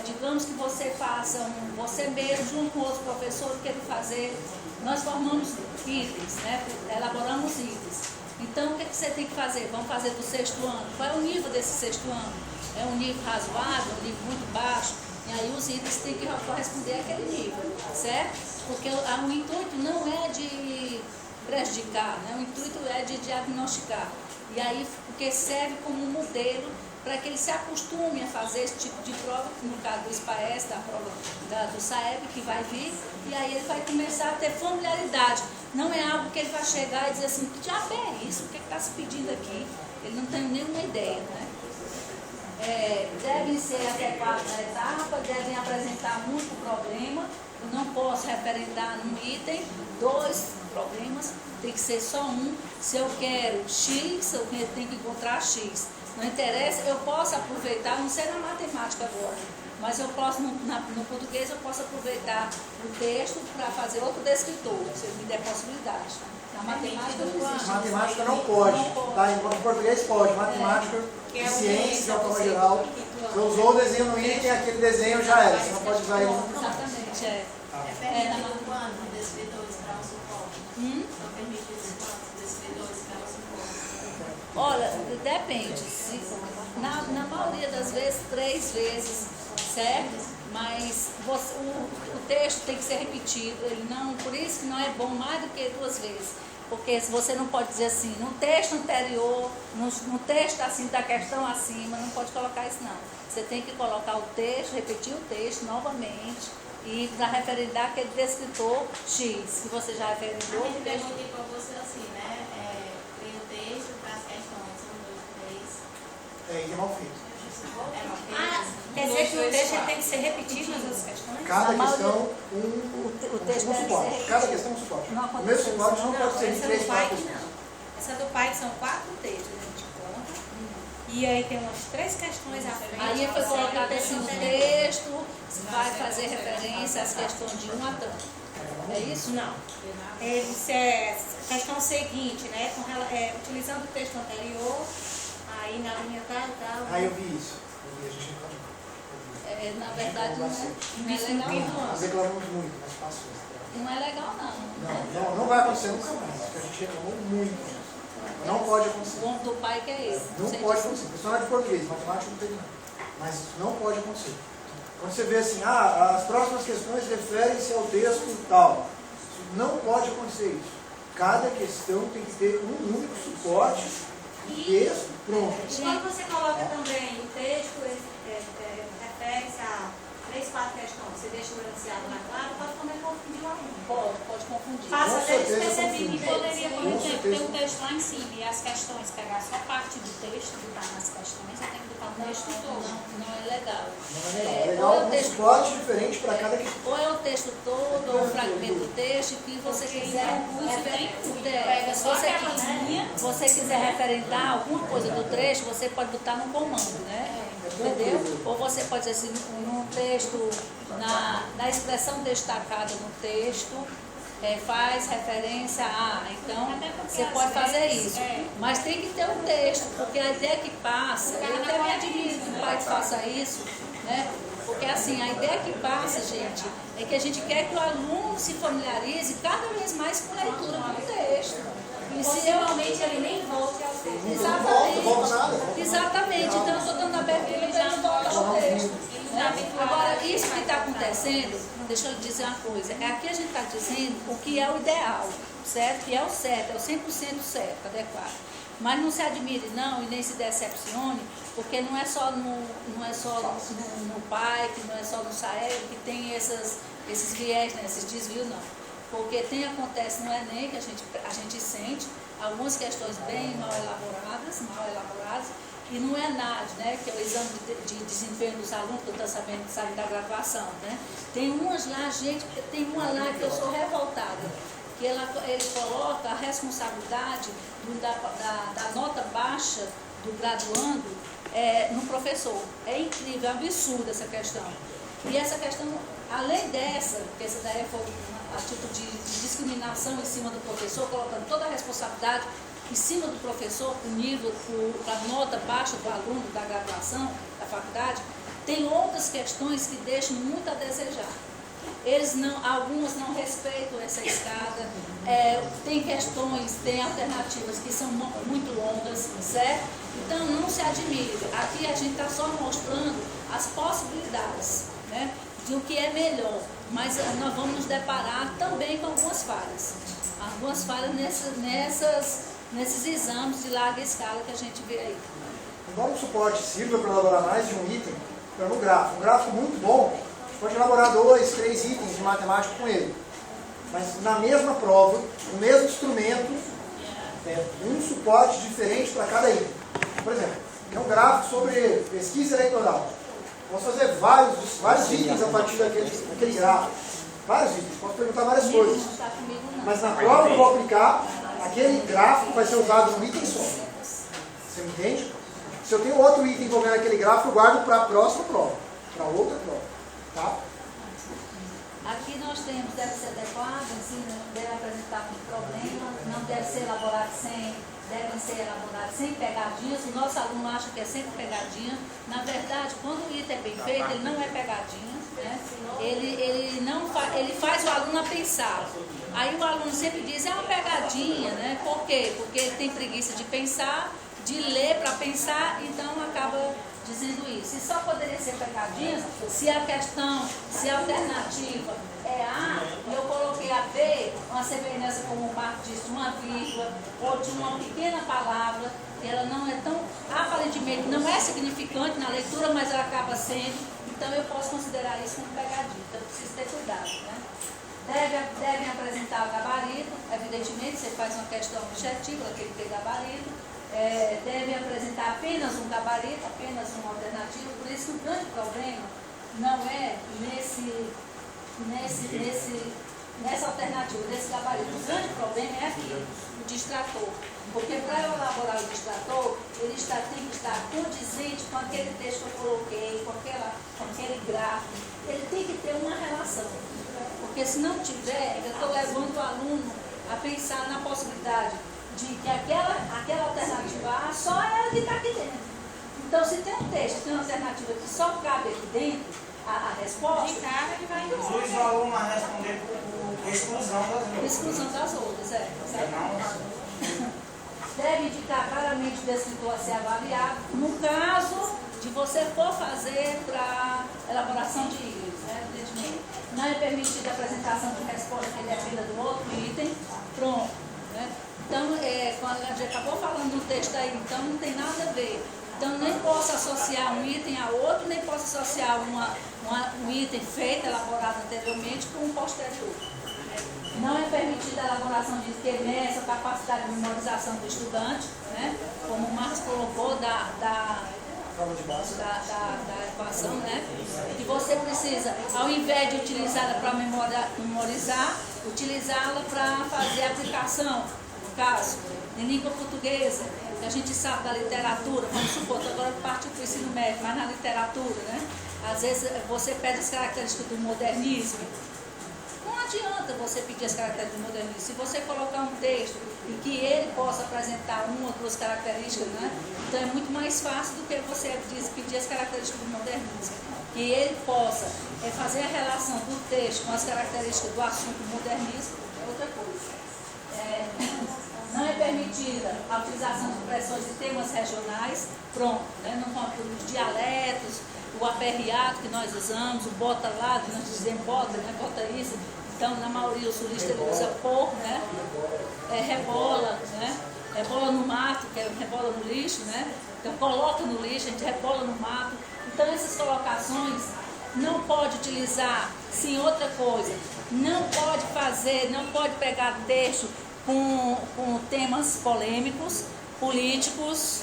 Digamos que você faça você mesmo, junto com outros professores, querem fazer. Nós formamos itens, né? Elaboramos itens. Então, o que você tem que fazer? Vamos fazer do 6º ano. Qual é o nível desse 6º ano? É um nível razoável, um nível muito baixo? E aí os itens têm que corresponder àquele nível, certo? Porque o intuito não é de prejudicar, né? O intuito é de diagnosticar. E aí, porque serve como modelo para que ele se acostume a fazer esse tipo de prova, no caso do SPAES, da prova do SAEB, que vai vir, e aí ele vai começar a ter familiaridade. Não é algo que ele vai chegar e dizer assim, que diabo é isso? O que está se pedindo aqui? Ele não tem nenhuma ideia, né? Devem ser adequados à etapa, devem apresentar muito problema. Eu não posso referendar num item 2 problemas, tem que ser só um. Se eu quero X, eu tenho que encontrar X. Não interessa, eu posso aproveitar, não sei na matemática agora, mas eu posso, no português, eu posso aproveitar o texto para fazer outro descritor, se me der possibilidade. Na matemática não existe. Matemática não pode. Tá? Em português pode. Matemática e ciência, de forma geral. Você usou o desenho no item, aquele desenho já era. Você não pode usar ele. Exatamente, É permitido quantos descritores para um suporte? São permitidos quantos descritores para um suporte? Olha, depende. Na maioria das vezes, 3 vezes, certo? Mas o texto tem que ser repetido. Ele não, por isso que não é bom mais do que 2 vezes. Porque você não pode dizer assim, no texto anterior, no texto assim da questão acima, não pode colocar isso não. Você tem que colocar o texto, repetir o texto novamente e para referendar aquele descritor X, que você já referendou. Eu perguntei para você assim, né? Tem o texto para as questões, 1, 2, 3. É mal feito. Quer dizer que o texto tem que ser repetido nas outras questões? Cada questão, o texto um deve suporte. ser Cada questão é um suporte. Não O mesmo suporte não pode ser de 3, 4 questões. Essa do pai são 4 textos, a gente conta. E aí tem umas 3 questões à frente. Aí foi colocado assim o texto, vai fazer referência às questões de 1 a tanto. É isso? Não. Isso é a questão seguinte, né? Utilizando o texto anterior, aí na linha tal. Aí eu vi isso. A gente na verdade não é legal nós reclamamos muito, mas passou. não. Não é legal não. Não vai acontecer nunca mais, porque a gente reclamou muito. Não pode acontecer. O nome do pai que é esse. Não pode acontecer. Pessoal de português, matemática não tem nada. Mas não pode acontecer. Quando você vê assim, as próximas questões referem-se ao texto tal. Não pode acontecer isso. Cada questão tem que ter um único suporte, texto, pronto. E quando você coloca também o texto, refere-se a 3, 4 questões, você deixa o enunciado mais claro, pode também confundir o aluno. Pode confundir. Faça Com certeza despercebido. confunde. Poderia, por Com exemplo, ter certeza. um texto lá em cima e as questões, pegar só parte do texto, botar nas questões, eu tenho que botar o texto todo. Não é legal. Não é legal. É ou legal é o um texto suporte diferente para cada questão. Ou é o texto todo, ou o fragmento do texto, que você quiser. Pega Se só você, aquela linha. você quiser referendar alguma coisa do trecho, você pode botar no comando, né? Entendeu? Ou você pode dizer assim, no texto, na expressão destacada no texto, faz referência a. Então, você pode fazer isso. Mas tem que ter um texto, porque a ideia que passa, eu até me admiro que o pai faça isso, né? Porque assim, a ideia que passa, gente, é que a gente quer que o aluno se familiarize cada vez mais com a leitura do texto. E Possivelmente ele nem volte ao texto. Exatamente. Não volta nada. Exatamente. Então eu estou dando abertura para ele voltar ao texto. Né? Agora, isso que está acontecendo, deixa eu lhe dizer uma coisa. Aqui a gente está dizendo o que é o ideal, certo? Que é o certo, é o 100% certo, adequado. Mas não se admire não e nem se decepcione, porque não é só no PAI, que não é só no SAEB, que tem esses viés, né, esses desvios, não. Porque acontece no Enem, que a gente sente algumas questões bem mal elaboradas, e no ENAD, né, que é o exame de desempenho dos alunos, que eu estou sabendo que sabe da graduação, né? Tem umas lá, gente, tem uma lá que eu sou revoltada, que ele coloca a responsabilidade da nota baixa do graduando no professor. É incrível, é absurda essa questão. E essa questão, além dessa, porque essa daí foi a título de discriminação em cima do professor, colocando toda a responsabilidade em cima do professor, o nível, a nota baixa do aluno da graduação, da faculdade, tem outras questões que deixam muito a desejar. Algumas não respeitam essa escada, tem questões, tem alternativas que são muito longas, certo? Então não se admire, aqui a gente está só mostrando as possibilidades, né, de o que é melhor, mas nós vamos nos deparar também com algumas falhas nesses exames de larga escala que a gente vê aí. Embora o suporte sirva para elaborar mais de um item, para um gráfico muito bom, pode elaborar 2, 3 itens de matemática com ele. Mas na mesma prova, no mesmo instrumento, um suporte diferente para cada item. Por exemplo, é um gráfico sobre pesquisa eleitoral. Posso fazer vários itens a partir daquele gráfico. Vários itens, posso perguntar várias coisas. Mas na prova que eu vou aplicar, aquele gráfico vai ser usado num item só. Você me entende? Se eu tenho outro item envolvendo aquele gráfico, eu guardo para a próxima prova, para outra prova. Tá? Aqui nós temos, deve ser adequado, ensino, deve apresentar com problema, não deve ser elaborado devem ser elaborados sem pegadinhas. O nosso aluno acha que é sempre pegadinha. Na verdade, quando o item é bem feito, ele não é pegadinha, né? Ele faz o aluno a pensar. Aí o aluno sempre diz, é uma pegadinha, né? Por quê? Porque ele tem preguiça de pensar de ler para pensar, então acaba dizendo isso. E só poderia ser pegadinha se a questão, se a alternativa é A, e eu coloquei a B, uma semelhança, como o Marco disse, de uma vírgula ou de uma pequena palavra, que ela não é tão, aparentemente, não é significante na leitura, mas ela acaba sendo, então eu posso considerar isso como pegadinha, então eu preciso ter cuidado, né? Devem apresentar o gabarito, evidentemente, você faz uma questão objetiva, aquele que tem gabarito, devem apresentar apenas um gabarito, apenas uma alternativa, por isso que o grande problema não é nessa alternativa, nesse gabarito. O grande problema é aqui, o distrator. Porque para eu elaborar o distrator, ele tem que estar condizente com aquele texto que eu coloquei, com aquele gráfico. Ele tem que ter uma relação. Porque se não tiver, eu estou levando o aluno a pensar na possibilidade de que aquela alternativa A só é ela que está aqui dentro. Então, se tem um texto, tem uma alternativa que só cabe aqui dentro, a resposta... De cara, ele vai embora. Inclui o aluno a responder por exclusão das outras. Exclusão das outras, certo? Deve indicar claramente o descritor a ser avaliado, no caso de você for fazer para elaboração de itens, né? Não é permitida a apresentação de resposta que dependa do outro item, pronto. Né? Então, quando a gente acabou falando do texto aí, então não tem nada a ver. Então, nem posso associar um item a outro, nem posso associar um item feito, elaborado anteriormente, com um posterior. Não é permitida a elaboração de essa capacidade de memorização do estudante, né? Como o Marcos colocou da equação, né? Que você precisa, ao invés de utilizá-la para memorizar, utilizá-la para fazer aplicação. No caso, em língua portuguesa, que a gente sabe da literatura, vamos supor, agora partiu para o ensino médio, mas na literatura, né? Às vezes você pede as características do modernismo. Não adianta você pedir as características do modernismo. Se você colocar um texto e que ele possa apresentar uma ou duas características, né? Então é muito mais fácil do que você pedir as características do modernismo. Que ele possa fazer a relação do texto com as características do assunto modernismo é outra coisa. Não é permitida a utilização de expressões de temas regionais, pronto, né? Não os dialetos, o aperreado que nós usamos, o bota lá, que nós dizemos bota, né? Bota isso. Então, na maioria, o sulista ele usa pouco, né? Rebola, né? Rebola no mato, que é rebola no lixo, né? Então, coloca no lixo, a gente rebola no mato. Então, essas colocações não pode utilizar, sim, outra coisa, não pode fazer, não pode pegar texto com temas polêmicos, políticos,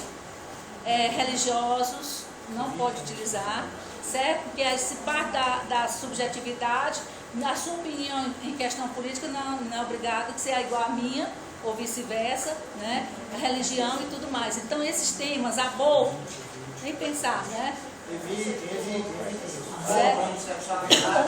religiosos, não pode utilizar, certo? Porque se parte da subjetividade, a sua opinião em questão política não é obrigada a ser igual à minha, ou vice-versa, né? A religião e tudo mais. Então, esses temas, aborto, nem pensar, né? Evite.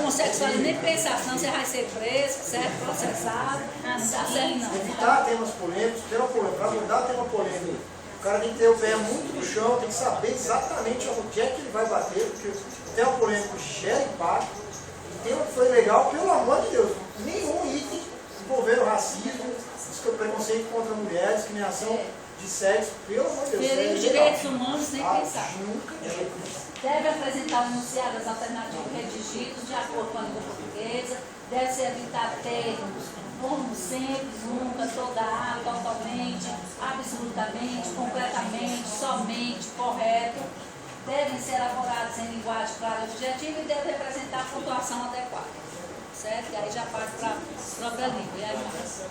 Homossexualidade, nem pensar, senão você vai ser preso, certo? Processado, não. Evitar temas polêmicos, para abordar tema polêmico, o cara tem que ter o pé muito no chão, tem que saber exatamente onde é que ele vai bater, porque o tema polêmico gera impacto. O tema que foi legal, pelo amor de Deus, nenhum item envolvendo racismo, preconceito contra mulheres, discriminação de sexo, pelo amor de Deus. Ferir os direitos humanos, nem pensar. Nunca. Deve apresentar enunciados alternativos redigidos de acordo com a língua portuguesa, deve ser evitar termos como sempre, nunca, toda a, totalmente, absolutamente, completamente, somente, correto. Devem ser elaborados em linguagem clara e objetiva e devem representar pontuação adequada. Certo? E aí já parte para a própria língua. E aí, deixa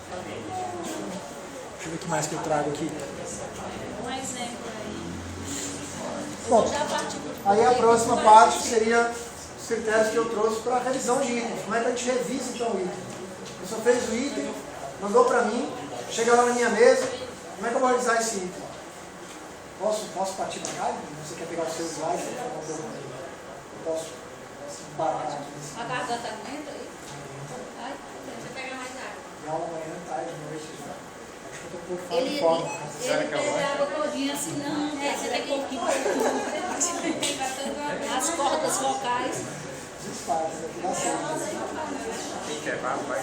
eu ver o que mais que eu trago aqui. Um exemplo aí. Bom, aí a próxima parte seria os critérios que eu trouxe para a revisão de itens. Como é que a gente revisa então o item? A pessoa fez o item, mandou para mim, chega lá na minha mesa, como é que eu vou revisar esse item? Posso partir para cá? Você quer pegar o seu slide? Eu posso embarcar aqui. A garganta aguenta aí? Você pega mais água. E aula amanhã, tarde, noite já. Acho que eu estou um pouco fora de Ele forma. bebe água todinha assim, não, você tem pouquinho. As cordas vocais. Disfarce, aqui dá certo. Tem intervalo, vai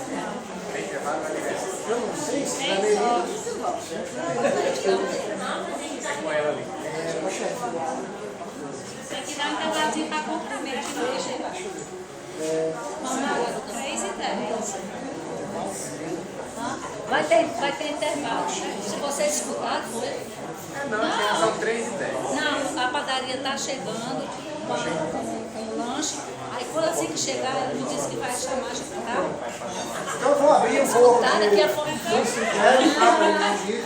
diverso. Eu não sei se vai ler isso. com ela ali. É, o chefe. Tem que dar um intervalozinho para comprimir aqui no lixo. Vamos lá, 3h10. Vai ter intervalo. Se você escutar, foi. Não, são 3h10. Não, a padaria está chegando com o lanche. Aí quando assim que chegar, ele me disse que vai chamar, tá? Então eu vou abrir um pouco Tá, daqui a pouco. dos critérios, tá? Para ele não ir.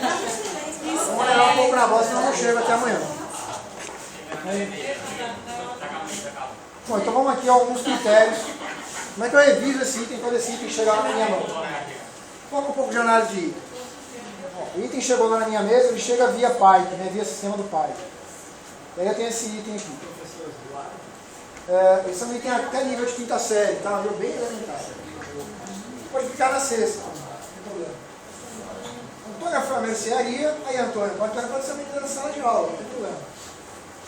Vamos levar um pouco na voz, senão eu não chego até amanhã. Bom, então vamos aqui a alguns critérios. Como é que eu reviso esse item quando esse item chegar na minha mão? Foca um pouco de análise de item. O item chegou lá na minha mesa, ele chega via Python, né, via sistema do Python. E aí eu tenho esse item aqui. Esse é um item até nível de quinta série, tá? Um nível bem elementar. Pode ficar na sexta, não tem problema. Antônia foi à mercearia, aí Antônia pode ser medida na sala de aula, não tem problema.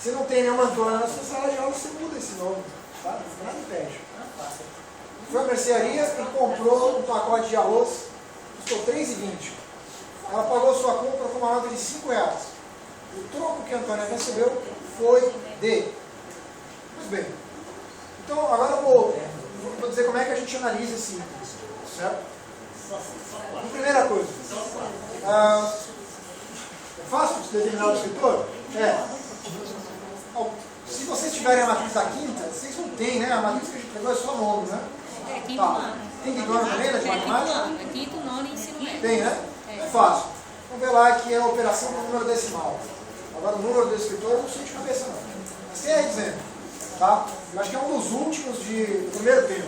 Se não tem nenhuma Antônia na sua sala de aula, você muda esse nome, tá? Nada impede. Foi à mercearia e comprou um pacote de arroz, custou R$3,20. Ela pagou sua compra com uma nota de R$5. O troco que a Antônia recebeu foi de... Pois bem. Então, agora eu vou dizer como é que a gente analisa esse item, certo? A primeira coisa. É fácil de determinar o escritor? Se vocês tiverem a matriz da quinta, vocês não têm, né? A matriz que a gente pegou é só nome, né? É quinto Tá. ano. Tem quinto ano também, né? De matemática? É quinto, nono e ensino médio. Tem, né? É fácil. Vamos ver lá que é a operação com número decimal. Agora o número do escritor eu não sei de cabeça não. Mas tem aí dizendo. Tá? Eu acho que é um dos últimos do primeiro tempo.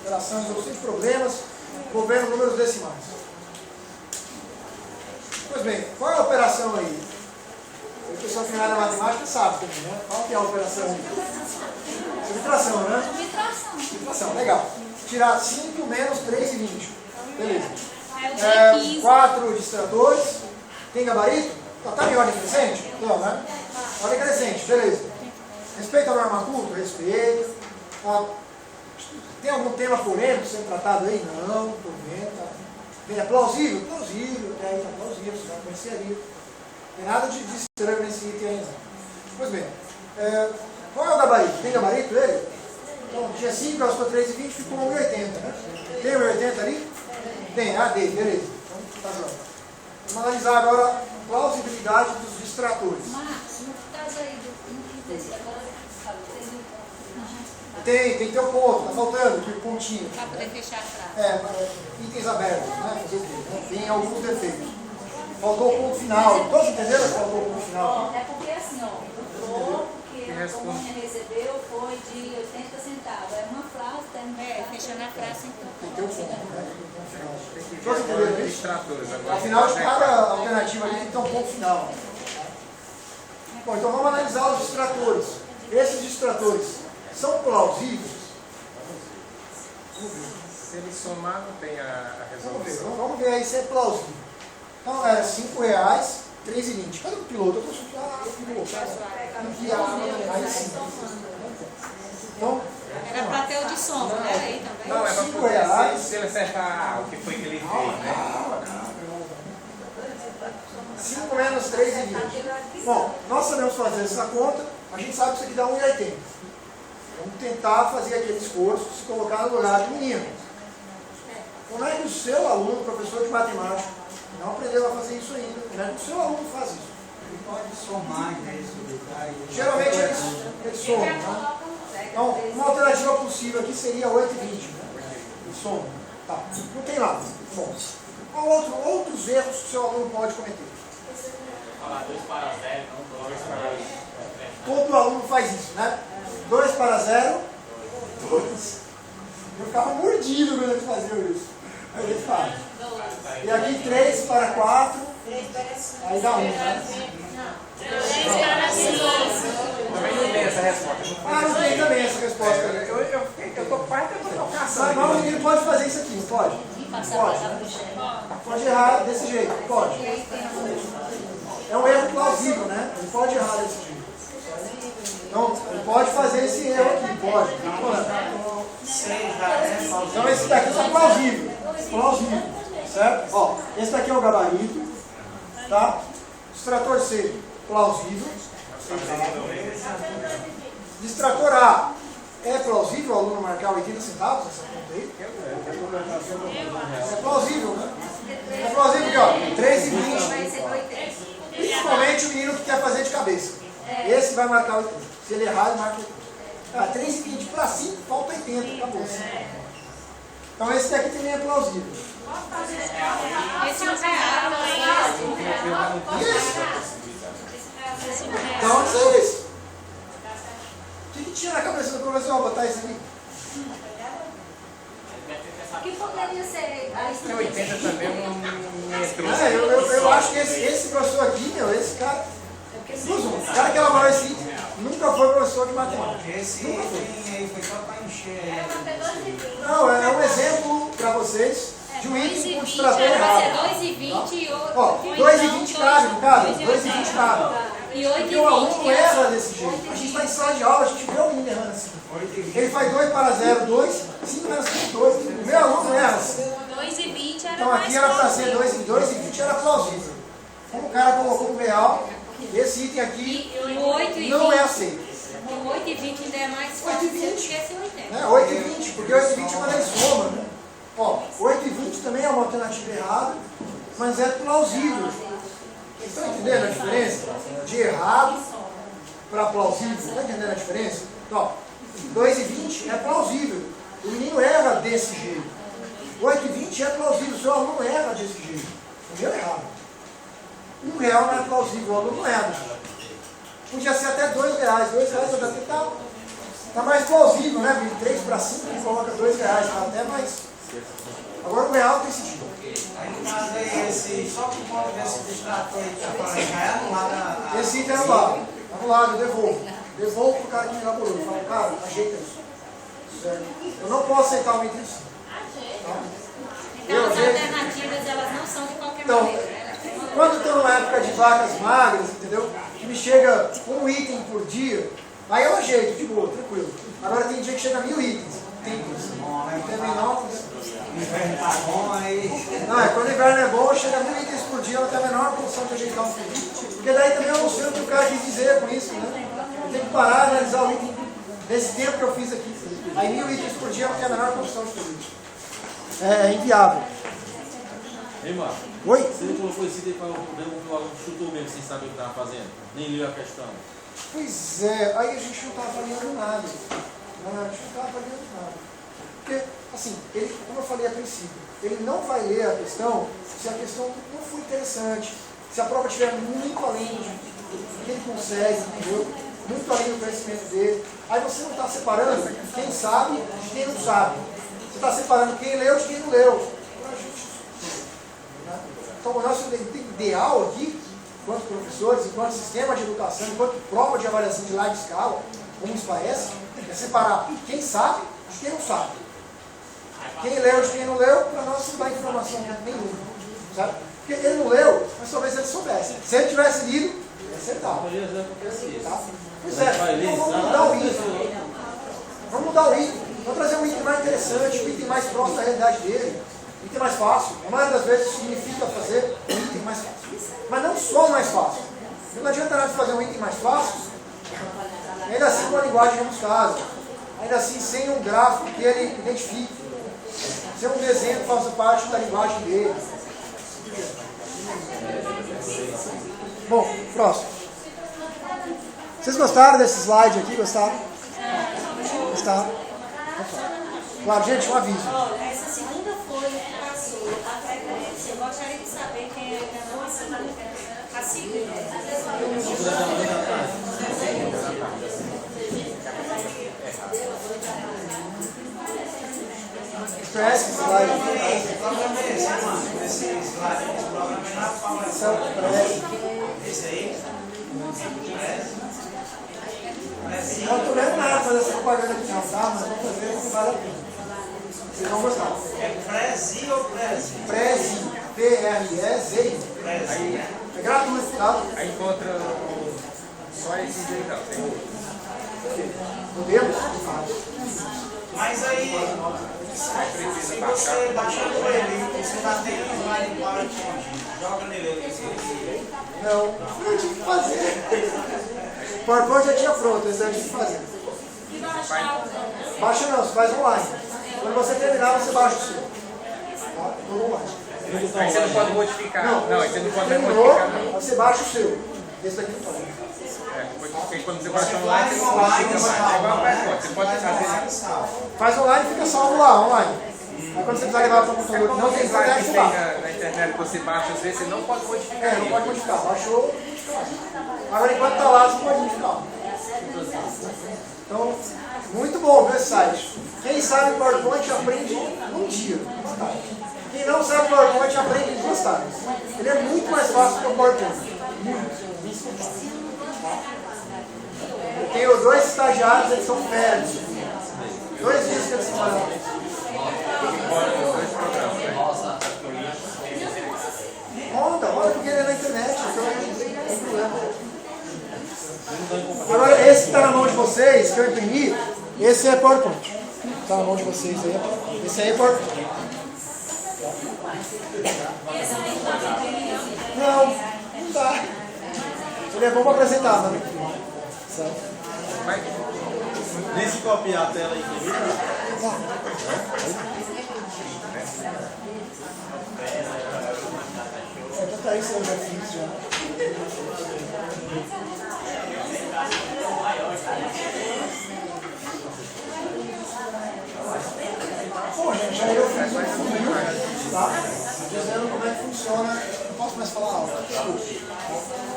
Operação resolução de problemas envolvendo números decimais. Pois bem, qual é a operação aí? O pessoal que não é da matemática sabe também, né? Qual que é a operação aí? Subtração, né? Subtração, legal. Tirar 5 menos 3,20. Beleza. 4 distratores. Tem gabarito? Tá em ordem crescente? Não, né? Ordem crescente, beleza. Respeita a norma culta? Respeita. Tem algum tema polêmico sendo tratado aí? Não, estou vendo. Tá. É plausível? Plausível. Até aí tá plausível, você vai conhecer ali. Não tem nada de estranho nesse item ainda. Pois bem. Qual é o gabarito? Tem gabarito ele? Então, tinha 5, ela ficou 3,20, ficou 1,80, né? Tem 1,80 ali? Tem, D, beleza. Então, tá jóia. Vamos analisar agora a plausibilidade dos distratores. Marcos, no caso aí do desse agora, Tem que ter um ponto, tá faltando aqui o pontinho. Para poder fechar a frase. Itens abertos, né? Fazer o quê? Né? Tem alguns defeitos. Faltou o ponto final. Todos entenderam que faltou o ponto final? É porque assim, ó, o troco que a Antônia recebeu foi de 80 centavos. É uma frase, tem Fechando a frase, então. Tem que ter um ponto, né? Tem que ter um ponto final. Tem que Todos ver entenderam os isso? distratores agora. Afinal, de cada alternativa ali tem que ter um ponto final. Bom, então vamos analisar os distratores. Esses distratores são plausíveis? Se ele somar, não tem a resolução. Vamos ver aí se é plausível. Então, é R$5, 3,20. Cadê o piloto? Eu estou piloto. Aí sim. Então, Era para ter o de sombra, né? Aí também. Não, é para R$5. poder se ele acertar o que foi que ele fez, né? 5 menos 3,20. Bom, nós sabemos fazer essa conta, a gente sabe que isso aqui dá 1,80. Vamos tentar fazer aquele esforço, se colocar no lugar do menino. Como é que o seu aluno, professor de matemática, não aprendeu a fazer isso ainda? Como é que o seu aluno faz isso? Ele pode somar em vez de dividir. Geralmente eles somam, né? Então, uma alternativa possível aqui seria 8,20, né? Ele soma. Tá, não tem nada. Bom, qual outros erros que o seu aluno pode cometer? Falar 2 para 0, não 2 para 0. Todo aluno faz isso, né? 2 para 0, 2. Eu ficava mordido quando ele fazia isso. Aí ele faz. E aqui 3 para 4, aí dá 1, né? Também não tem essa resposta. Não tem também essa resposta. Eu tô quase tentando caçar. Mas o menino pode fazer isso aqui, não pode? Pode, né? Pode errar desse jeito, pode. É um erro plausível, né? Ele pode errar desse jeito. Então, ele pode fazer esse erro aqui, pode. Então, esse daqui é plausível. Plausível, certo? Ó, esse daqui é o gabarito, tá? Distrator C, plausível. Distrator A, é plausível o aluno marcar 80 centavos nessa conta aí? É plausível, né? É plausível porque, ó, 3,20. Vai ser 80. Principalmente o menino que quer fazer de cabeça. Esse vai marcar 80. Se ele errar, ele marca 80. 3,20 para 5, falta 80, acabou. Então esse daqui também é plausível. Esse não é Então, onde é isso? O que tinha na cabeça do professor ao botar isso aqui? O que poderia ser a Tem 80 também, um entrou. Eu acho que esse professor aqui, meu, esse cara. O cara que elaborou esse item nunca foi professor de matemática. Esse item aí foi só para encher. Não, é um exemplo para vocês de um item com distrator errado. Vai ser 2,20 e outro. Ó, 2,20 cabe, não cabe? 2,20 cabe. E Porque o aluno 8,20 não erra desse jeito. A gente está em sala de aula, a gente vê o menino errando assim. Ele faz 2 para 0, 2, 5 menos 5, 2. O meu aluno erra assim. 2,20 era Então mais aqui era para ser plausível. 2,20 era plausível. Como o cara colocou o real, esse item aqui E o 8,20 não é aceito. o 8,20 ainda é mais fácil do que esse 80. Né? 8,20, porque 8,20 é quando ele soma. Né? Ó, 8,20 também é uma alternativa errada, mas é plausível. Vocês estão entendendo a diferença? De errado para plausível. Estão entendendo a diferença? Então, 2,20 é plausível. O menino erra desse jeito. 8,20 é plausível. O seu aluno erra desse jeito. O meu é errado. R$1 não é plausível. O aluno não erra. Podia ser até R$2. R$2 tá mais plausível, né? De 3 para 5 ele coloca R$2. Tá até mais. Agora o real tem sentido. Aí no caso aí, esse, só por conta desse distrator aí que tá falando, já é anulado Esse item é anulado. Anulado, eu devolvo. Devolvo pro cara que me elaborou. Eu falo, cara, ajeita isso. Certo? Eu não posso aceitar um item assim. Tá? Então as alternativas elas não são de qualquer Então, maneira. quando eu estou numa época de vacas magras, entendeu? Que me chega um item por dia, aí eu ajeito, de boa, tranquilo. Agora tem dia que chega 1000 itens. Tem menor condição. O inverno tá bom aí. Não, quando o inverno é bom, chega 1000 itens por dia, ela tem a menor condição de ajeitar um item. Porque daí também eu não sei o que o cara quis dizer com isso, né? Eu tenho que parar e analisar o item nesse tempo que eu fiz aqui. Aí 1000 itens por dia, ela tem a menor condição de fazer isso. É inviável. Ei, Marco, Oi? você não colocou esse item para o aluno chutou mesmo sem saber o que estava fazendo? Nem leu a questão? Pois é, aí a gente não está avaliando nada. A gente não está avaliando nada. Porque, assim, ele, como eu falei a princípio, ele não vai ler a questão se a questão não for interessante, se a prova estiver muito além do que ele consegue, entendeu? Muito além do conhecimento dele. Aí você não está separando quem sabe de quem não sabe. Você está separando quem leu de quem não leu. Então, o nosso ideal aqui, enquanto professores, enquanto sistema de educação, enquanto prova de avaliação de larga escala, como isso parece, é separar quem sabe de quem não sabe. Quem leu de quem não leu, para nós não dá informação nenhuma. Sabe? Porque ele não leu, mas talvez ele soubesse. Se ele tivesse lido, ele acertava. Tá? Pois é, então vamos mudar o item. Vamos mudar o item. Vamos trazer um item mais interessante, um item mais próximo da realidade dele. Um item mais fácil. A maioria das vezes isso significa fazer um item mais fácil. Mas não só o mais fácil. Não adianta nada fazer um item mais fácil, ainda assim com a linguagem rebuscada. Ainda assim sem um gráfico que ele identifique. Sem um desenho que faça parte da linguagem dele. Bom, próximo. Vocês gostaram desse slide aqui? Gostaram? Gostaram? Claro, gente, um aviso. Essa segunda folha que passou, eu gostaria de saber quem ainda não assinou. A segunda. Press slide. Esse programa é esse, mano. Esse slide, esse programa é na palma. Esse aí? Eu não estou vendo nada fazer essa propaganda aqui não, tá? Mas vamos fazer porque vale a pena. Vocês vão gostar. É Prezi ou Prezi? Prezi. P-R-E-Z. Prezi. É gratuito, tá? Aí encontra só esses aí, não. Tem outro. Podemos? Mas aí, Se você baixar o ele, você vai ter que usar ele para joga nele. Não, eu tinha que fazer. O PowerPoint já tinha pronto, esse eu tinha que fazer. E baixar Baixa não, você faz online. Quando você terminar, você baixa o seu. Tá? Tudo online. Aí você não pode modificar. Não, aí você não pode Terminou, modificar. aí você baixa o seu. Esse daqui não pode. Porque quando você baixa online, você não modifica mais. É igual o PowerPoint. Você pode fazer. Faz online e fica salvo lá, online. Aí quando você precisar levar para o computador, não tem que que fazer tem na internet que você baixa, às vezes você não pode modificar. não pode modificar. Baixou. Agora enquanto está lá, você pode modificar. Então, muito bom ver esse site. Quem sabe PowerPoint aprende num dia. Quem não sabe PowerPoint aprende em 2 tardes. Ele é muito mais fácil que o PowerPoint. Muito. Eu tenho 2 estagiários, eles são férias. 2 dias que eles trabalham. Roda porque ele é na internet, então não tem problema. Agora, esse que está na mão de vocês, que eu imprimi, esse é PowerPoint. Está na mão de vocês aí. Esse aí é PowerPoint. Não dá. Ele é bom para apresentar, mas não imprime. Certo? Nem se copiar a tela e imprimir. Tanta isso eu já fiz já. Bom, gente, já eu fiz um funil, tá? Dizendo como é que funciona. Não posso mais falar alto, desculpa.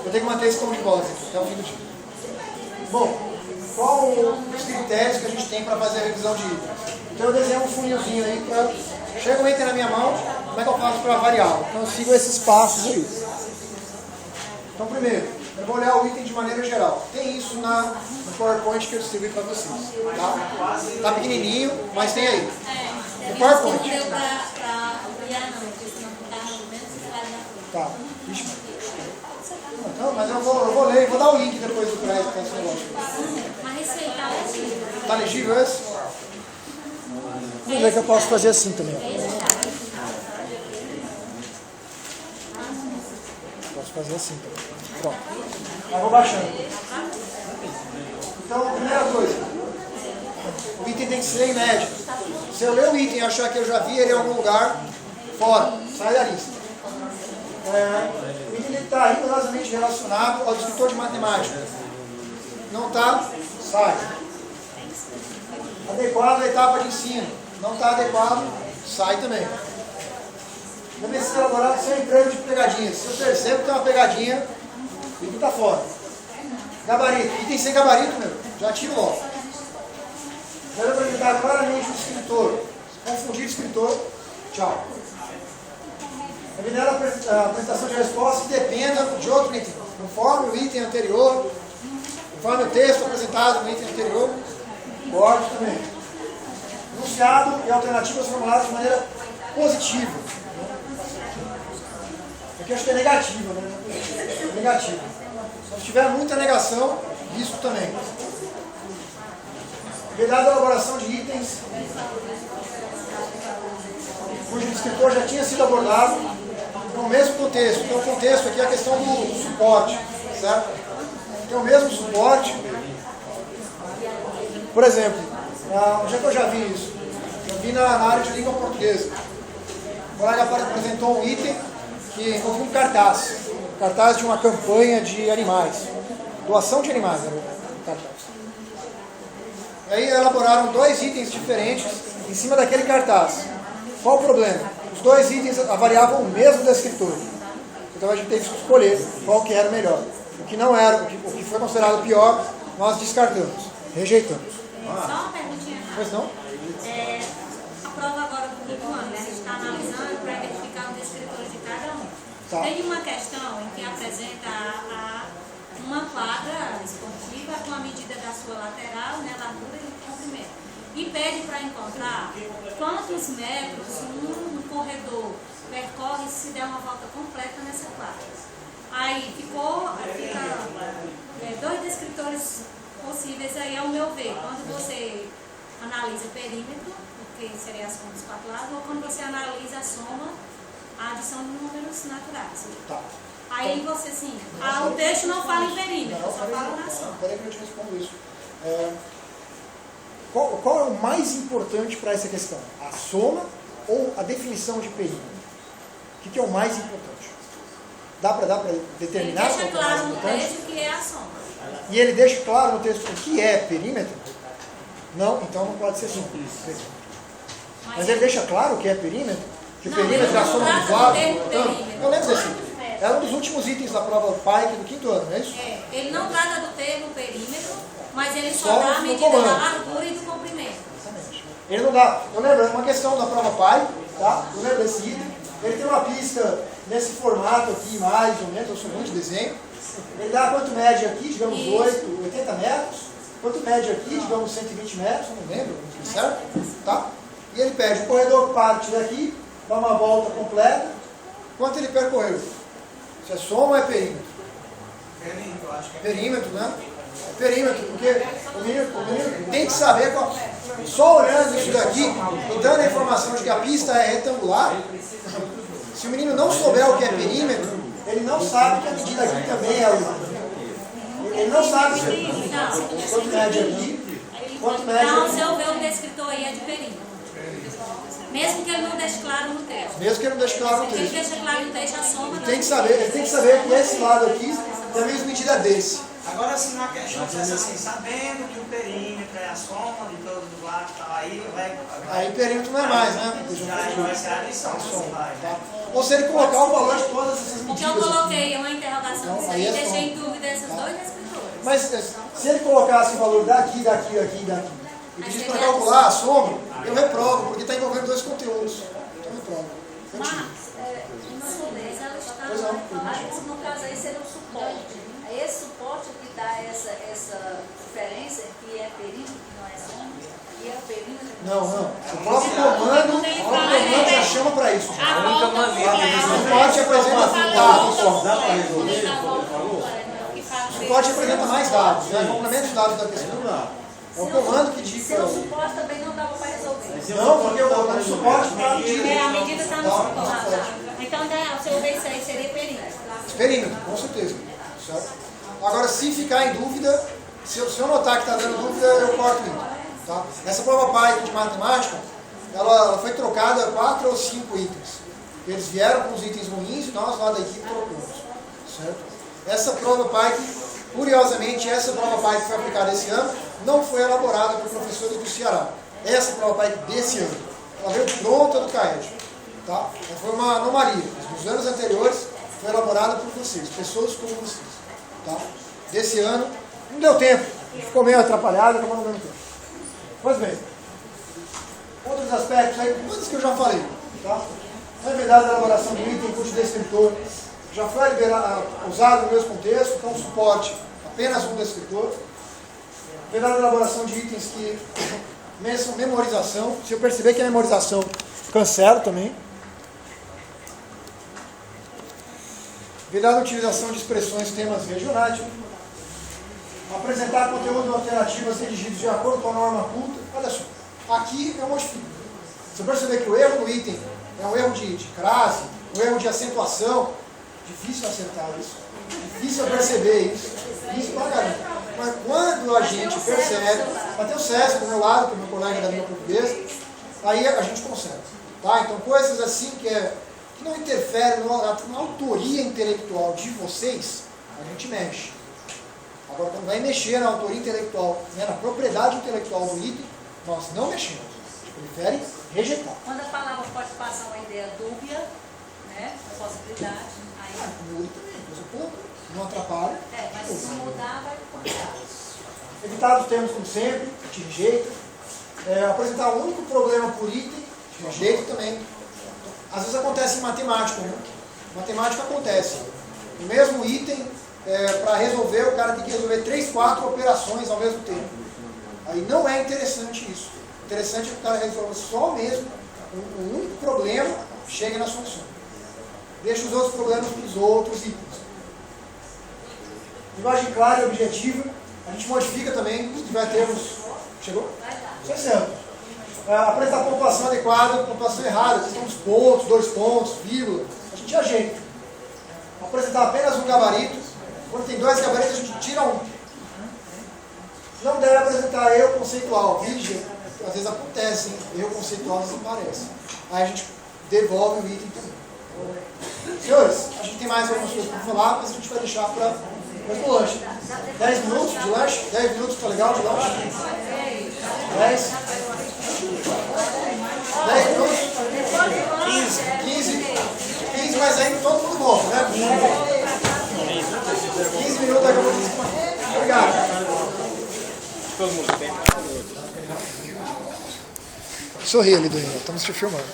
Eu tenho que manter esse tom de voz aqui, até o fim do dia. Bom, qual os critérios que a gente tem para fazer a revisão de itens? Então eu desenho um funilzinho aí, chega um item na minha mão, como é que eu faço para variá-lo? Então eu sigo esses passos aí. Então primeiro, eu vou olhar o item de maneira geral. Tem isso no PowerPoint que eu distribuí para vocês. Tá pequenininho, mas tem aí. O PowerPoint. Não deu para olhar não, porque senão ficar no menos slide na frente. Tá. Ixi. Então, mas eu vou ler, vou dar o link depois do crédito para esse negócio. Mas esse aí tá legível. Tá legível esse? Vamos ver que eu posso fazer assim também. Posso fazer assim também. Pronto. Aí vou baixando. Então, primeira coisa. O item tem que ser inédito. Se eu ler o item e achar que eu já vi ele em algum lugar, fora. Sai da lista. O item tem que estar rigorosamente relacionado ao descritor de matemática. Não está? Sai. Adequado à etapa de ensino. Não está adequado? Sai também. Deve ser elaborado sem emprego de pegadinhas. Se eu percebo que tem uma pegadinha, o item está fora. Gabarito. Item sem gabarito, meu. Já tiro logo. Deve apresentar claramente o escritor. Confundir escritor, tchau. Evitar a apresentação de resposta que dependa de outro item. Conforme o item anterior, conforme o texto apresentado no item anterior, corte também. Enunciado e alternativas formuladas de maneira positiva. Aqui eu acho que é negativa, né? Negativa. Se tiver muita negação, risco também. Cuidado da elaboração de itens cujo descritor já tinha sido abordado no mesmo contexto. Então o contexto aqui é a questão do suporte, certo? Tem o mesmo suporte. Por exemplo, onde é que eu já vi isso? Eu vi na área de língua portuguesa. O colega apresentou um item que envolvia um cartaz. Cartaz de uma campanha de animais. Doação de animais, né? Cartaz. Aí elaboraram 2 itens diferentes em cima daquele cartaz. Qual o problema? Os 2 itens avaliavam o mesmo descritor. Então a gente teve que escolher qual que era o melhor. O que não era, o que foi considerado pior, nós descartamos, rejeitamos. Só uma perguntinha. Pois não? A prova agora do quinto ano, né? A gente está analisando para identificar os descritores de cada um. Tá. Tem uma questão em que apresenta uma quadra esportiva com a medida da sua lateral, né, largura e comprimento. E pede para encontrar quantos metros um corredor percorre se der uma volta completa nessa quadra. Aí fica 2 descritores possíveis aí, ao meu ver. Quando você analisa o perímetro, que seria a soma dos quatro lados, ou quando você analisa a soma, a adição de números naturais. Tá. Aí você, assim, o texto não fala em perímetro, só fala na soma. Peraí que eu te respondo isso. Qual é o mais importante para essa questão? A soma ou a definição de perímetro? O que é o mais importante? Dá para determinar Ele deixa qual é o mais claro no importante? texto que é a soma. E ele deixa claro no texto o que é perímetro? Não, então não pode ser soma. Mas ele deixa claro o que é perímetro? Que Não, perímetro ele é a não soma trata dos do lados? termo Portanto, perímetro. eu lembro desse. Era um dos últimos itens da prova PAIC do quinto ano, não é isso? Ele não trata do termo perímetro, mas ele só Só dá a no medida comando. da largura e do comprimento. Exatamente. Ele não dá. Eu lembro, uma questão da prova PAI, tá? Eu lembro desse item. Ele tem uma pista nesse formato aqui, mais ou menos, eu sou muito de desenho. Ele dá quanto mede aqui, digamos 80 metros. Quanto mede aqui, digamos 120 metros, eu não lembro, certo? Tá? E ele pede, o corredor parte daqui, dá uma volta completa. Quanto ele percorreu? Isso é soma ou é perímetro? Perímetro, eu acho que é Perímetro, né? É perímetro, porque o menino tem que saber qual. Só olhando isso daqui e dando a informação de que a pista é retangular, se o menino não souber o que é perímetro, ele não sabe que a medida aqui também é o. Ele não sabe quanto mede aqui, quanto mede Então, aqui. se eu ver o descritor aí é de perímetro. Mesmo que ele não deixe claro no texto. Mesmo que ele não deixe claro no Ele texto. deixa claro no texto a soma. Ele tem que saber que esse lado aqui tem a mesma medida desse. Agora, se na questão dissesse assim, sabendo que o perímetro é a soma de todos os lados, tá, Aí perímetro não é mais, né? aí vai ser a lição. Tá? Ou se ele colocar o valor de todas essas Porque eu medidas. coloquei uma interrogação disso aí e deixei em dúvida esses dois descritores. Mas se ele colocasse o valor daqui, daqui, daqui e daqui, e pedisse para calcular a soma, eu reprovo, porque está envolvendo dois conteúdos. Então eu reprovo. Eu Mas, tiro. no inglês, ela está, Pois é. mas no caso aí seria o suporte. É esse suporte que dá essa diferença, que é perímetro, que não é soma, e é o perímetro. Não. O próprio comando já chama para isso. A única maneira O suporte apresenta dados. Dá para resolver o que ele falou? O suporte apresenta mais dados, né? Complementa os dados da questão. É o comando que diz. Seu suporte também não dava para resolver. Não, porque o suporte está A medido. medida está no suporte. Então, se eu ver isso aí, seria perímetro. Perímetro, com certeza. Certo? Agora, se ficar em dúvida, se eu notar que está dando dúvida, eu corto ele. Tá? Essa prova PAI de matemática, ela foi trocada 4 ou 5 itens. Eles vieram com os itens ruins e nós lá da equipe trocamos. Certo? Essa prova PAI, curiosamente, essa prova PAI que foi aplicada esse ano, não foi elaborada por professores do Ceará. Essa prova PAI desse ano, ela veio pronta do CAED. Tá? Ela foi uma anomalia. Nos anos anteriores, foi elaborada por vocês, pessoas como vocês. Tá? Desse ano, não deu tempo. Ficou meio atrapalhado, acabou não dando tempo. Pois bem, outros aspectos aí, coisas que eu já falei. Tá? Novidade da elaboração do item, cujo descritor já foi usado no mesmo contexto, então suporte apenas um descritor. Novidade da elaboração de itens que são memorização. Se eu perceber que é memorização, cancelo também. Novidade da utilização de expressões, temas regionais. Apresentar conteúdo alternativas redigidos de acordo com a norma culta. Olha só, aqui eu modifico. Se eu perceber que o erro do item é um erro de crase, um erro de acentuação, difícil acertar isso, difícil perceber isso, difícil pra caramba. Mas quando a gente percebe, até o César do meu lado, que é meu colega da língua portuguesa, aí a gente consegue. Tá? Então coisas assim que não interferem na autoria intelectual de vocês, a gente mexe. Agora, quando vai mexer na autoria intelectual, né, na propriedade intelectual do item, nós não mexemos. A gente prefere rejeitar. Quando a palavra pode passar uma ideia dúbia, né, uma possibilidade, aí... Muda também, coisa pouca, não atrapalha. Mas se mudar, vai contar. Evitar os termos como sempre, te rejeita. Apresentar um único problema por item, te rejeita também. Às vezes acontece em matemática, né? Matemática acontece. O mesmo item, para resolver, o cara tem que resolver 3, 4 operações ao mesmo tempo. Aí não é interessante isso. Interessante é que o cara resolva só mesmo um único problema, chegue na solução. Deixa os outros problemas para os outros itens. Linguagem clara e objetiva. A gente modifica também, se tiver termos... Chegou? Isso é certo. apresentar a pontuação adequada, pontuação errada, questão dos pontos, 2 pontos, vírgula, a gente ajeita. Apresentar apenas um gabarito, quando tem 2 gabaritos a gente tira um. Não deve apresentar erro conceitual, vigia, às vezes acontece, erro conceitual às vezes aparece. Aí a gente devolve o item também. Senhores, a gente tem mais algumas coisas para falar, mas a gente vai deixar para o lanche. 10 minutos de lanche? 10 minutos, tá legal de lanche? 10? 10 minutos? 15, mas aí todo mundo volta, né? 15 minutos, acabou de... Obrigado. Todo mundo tem. Sorri ali, Daniel, estamos te filmando.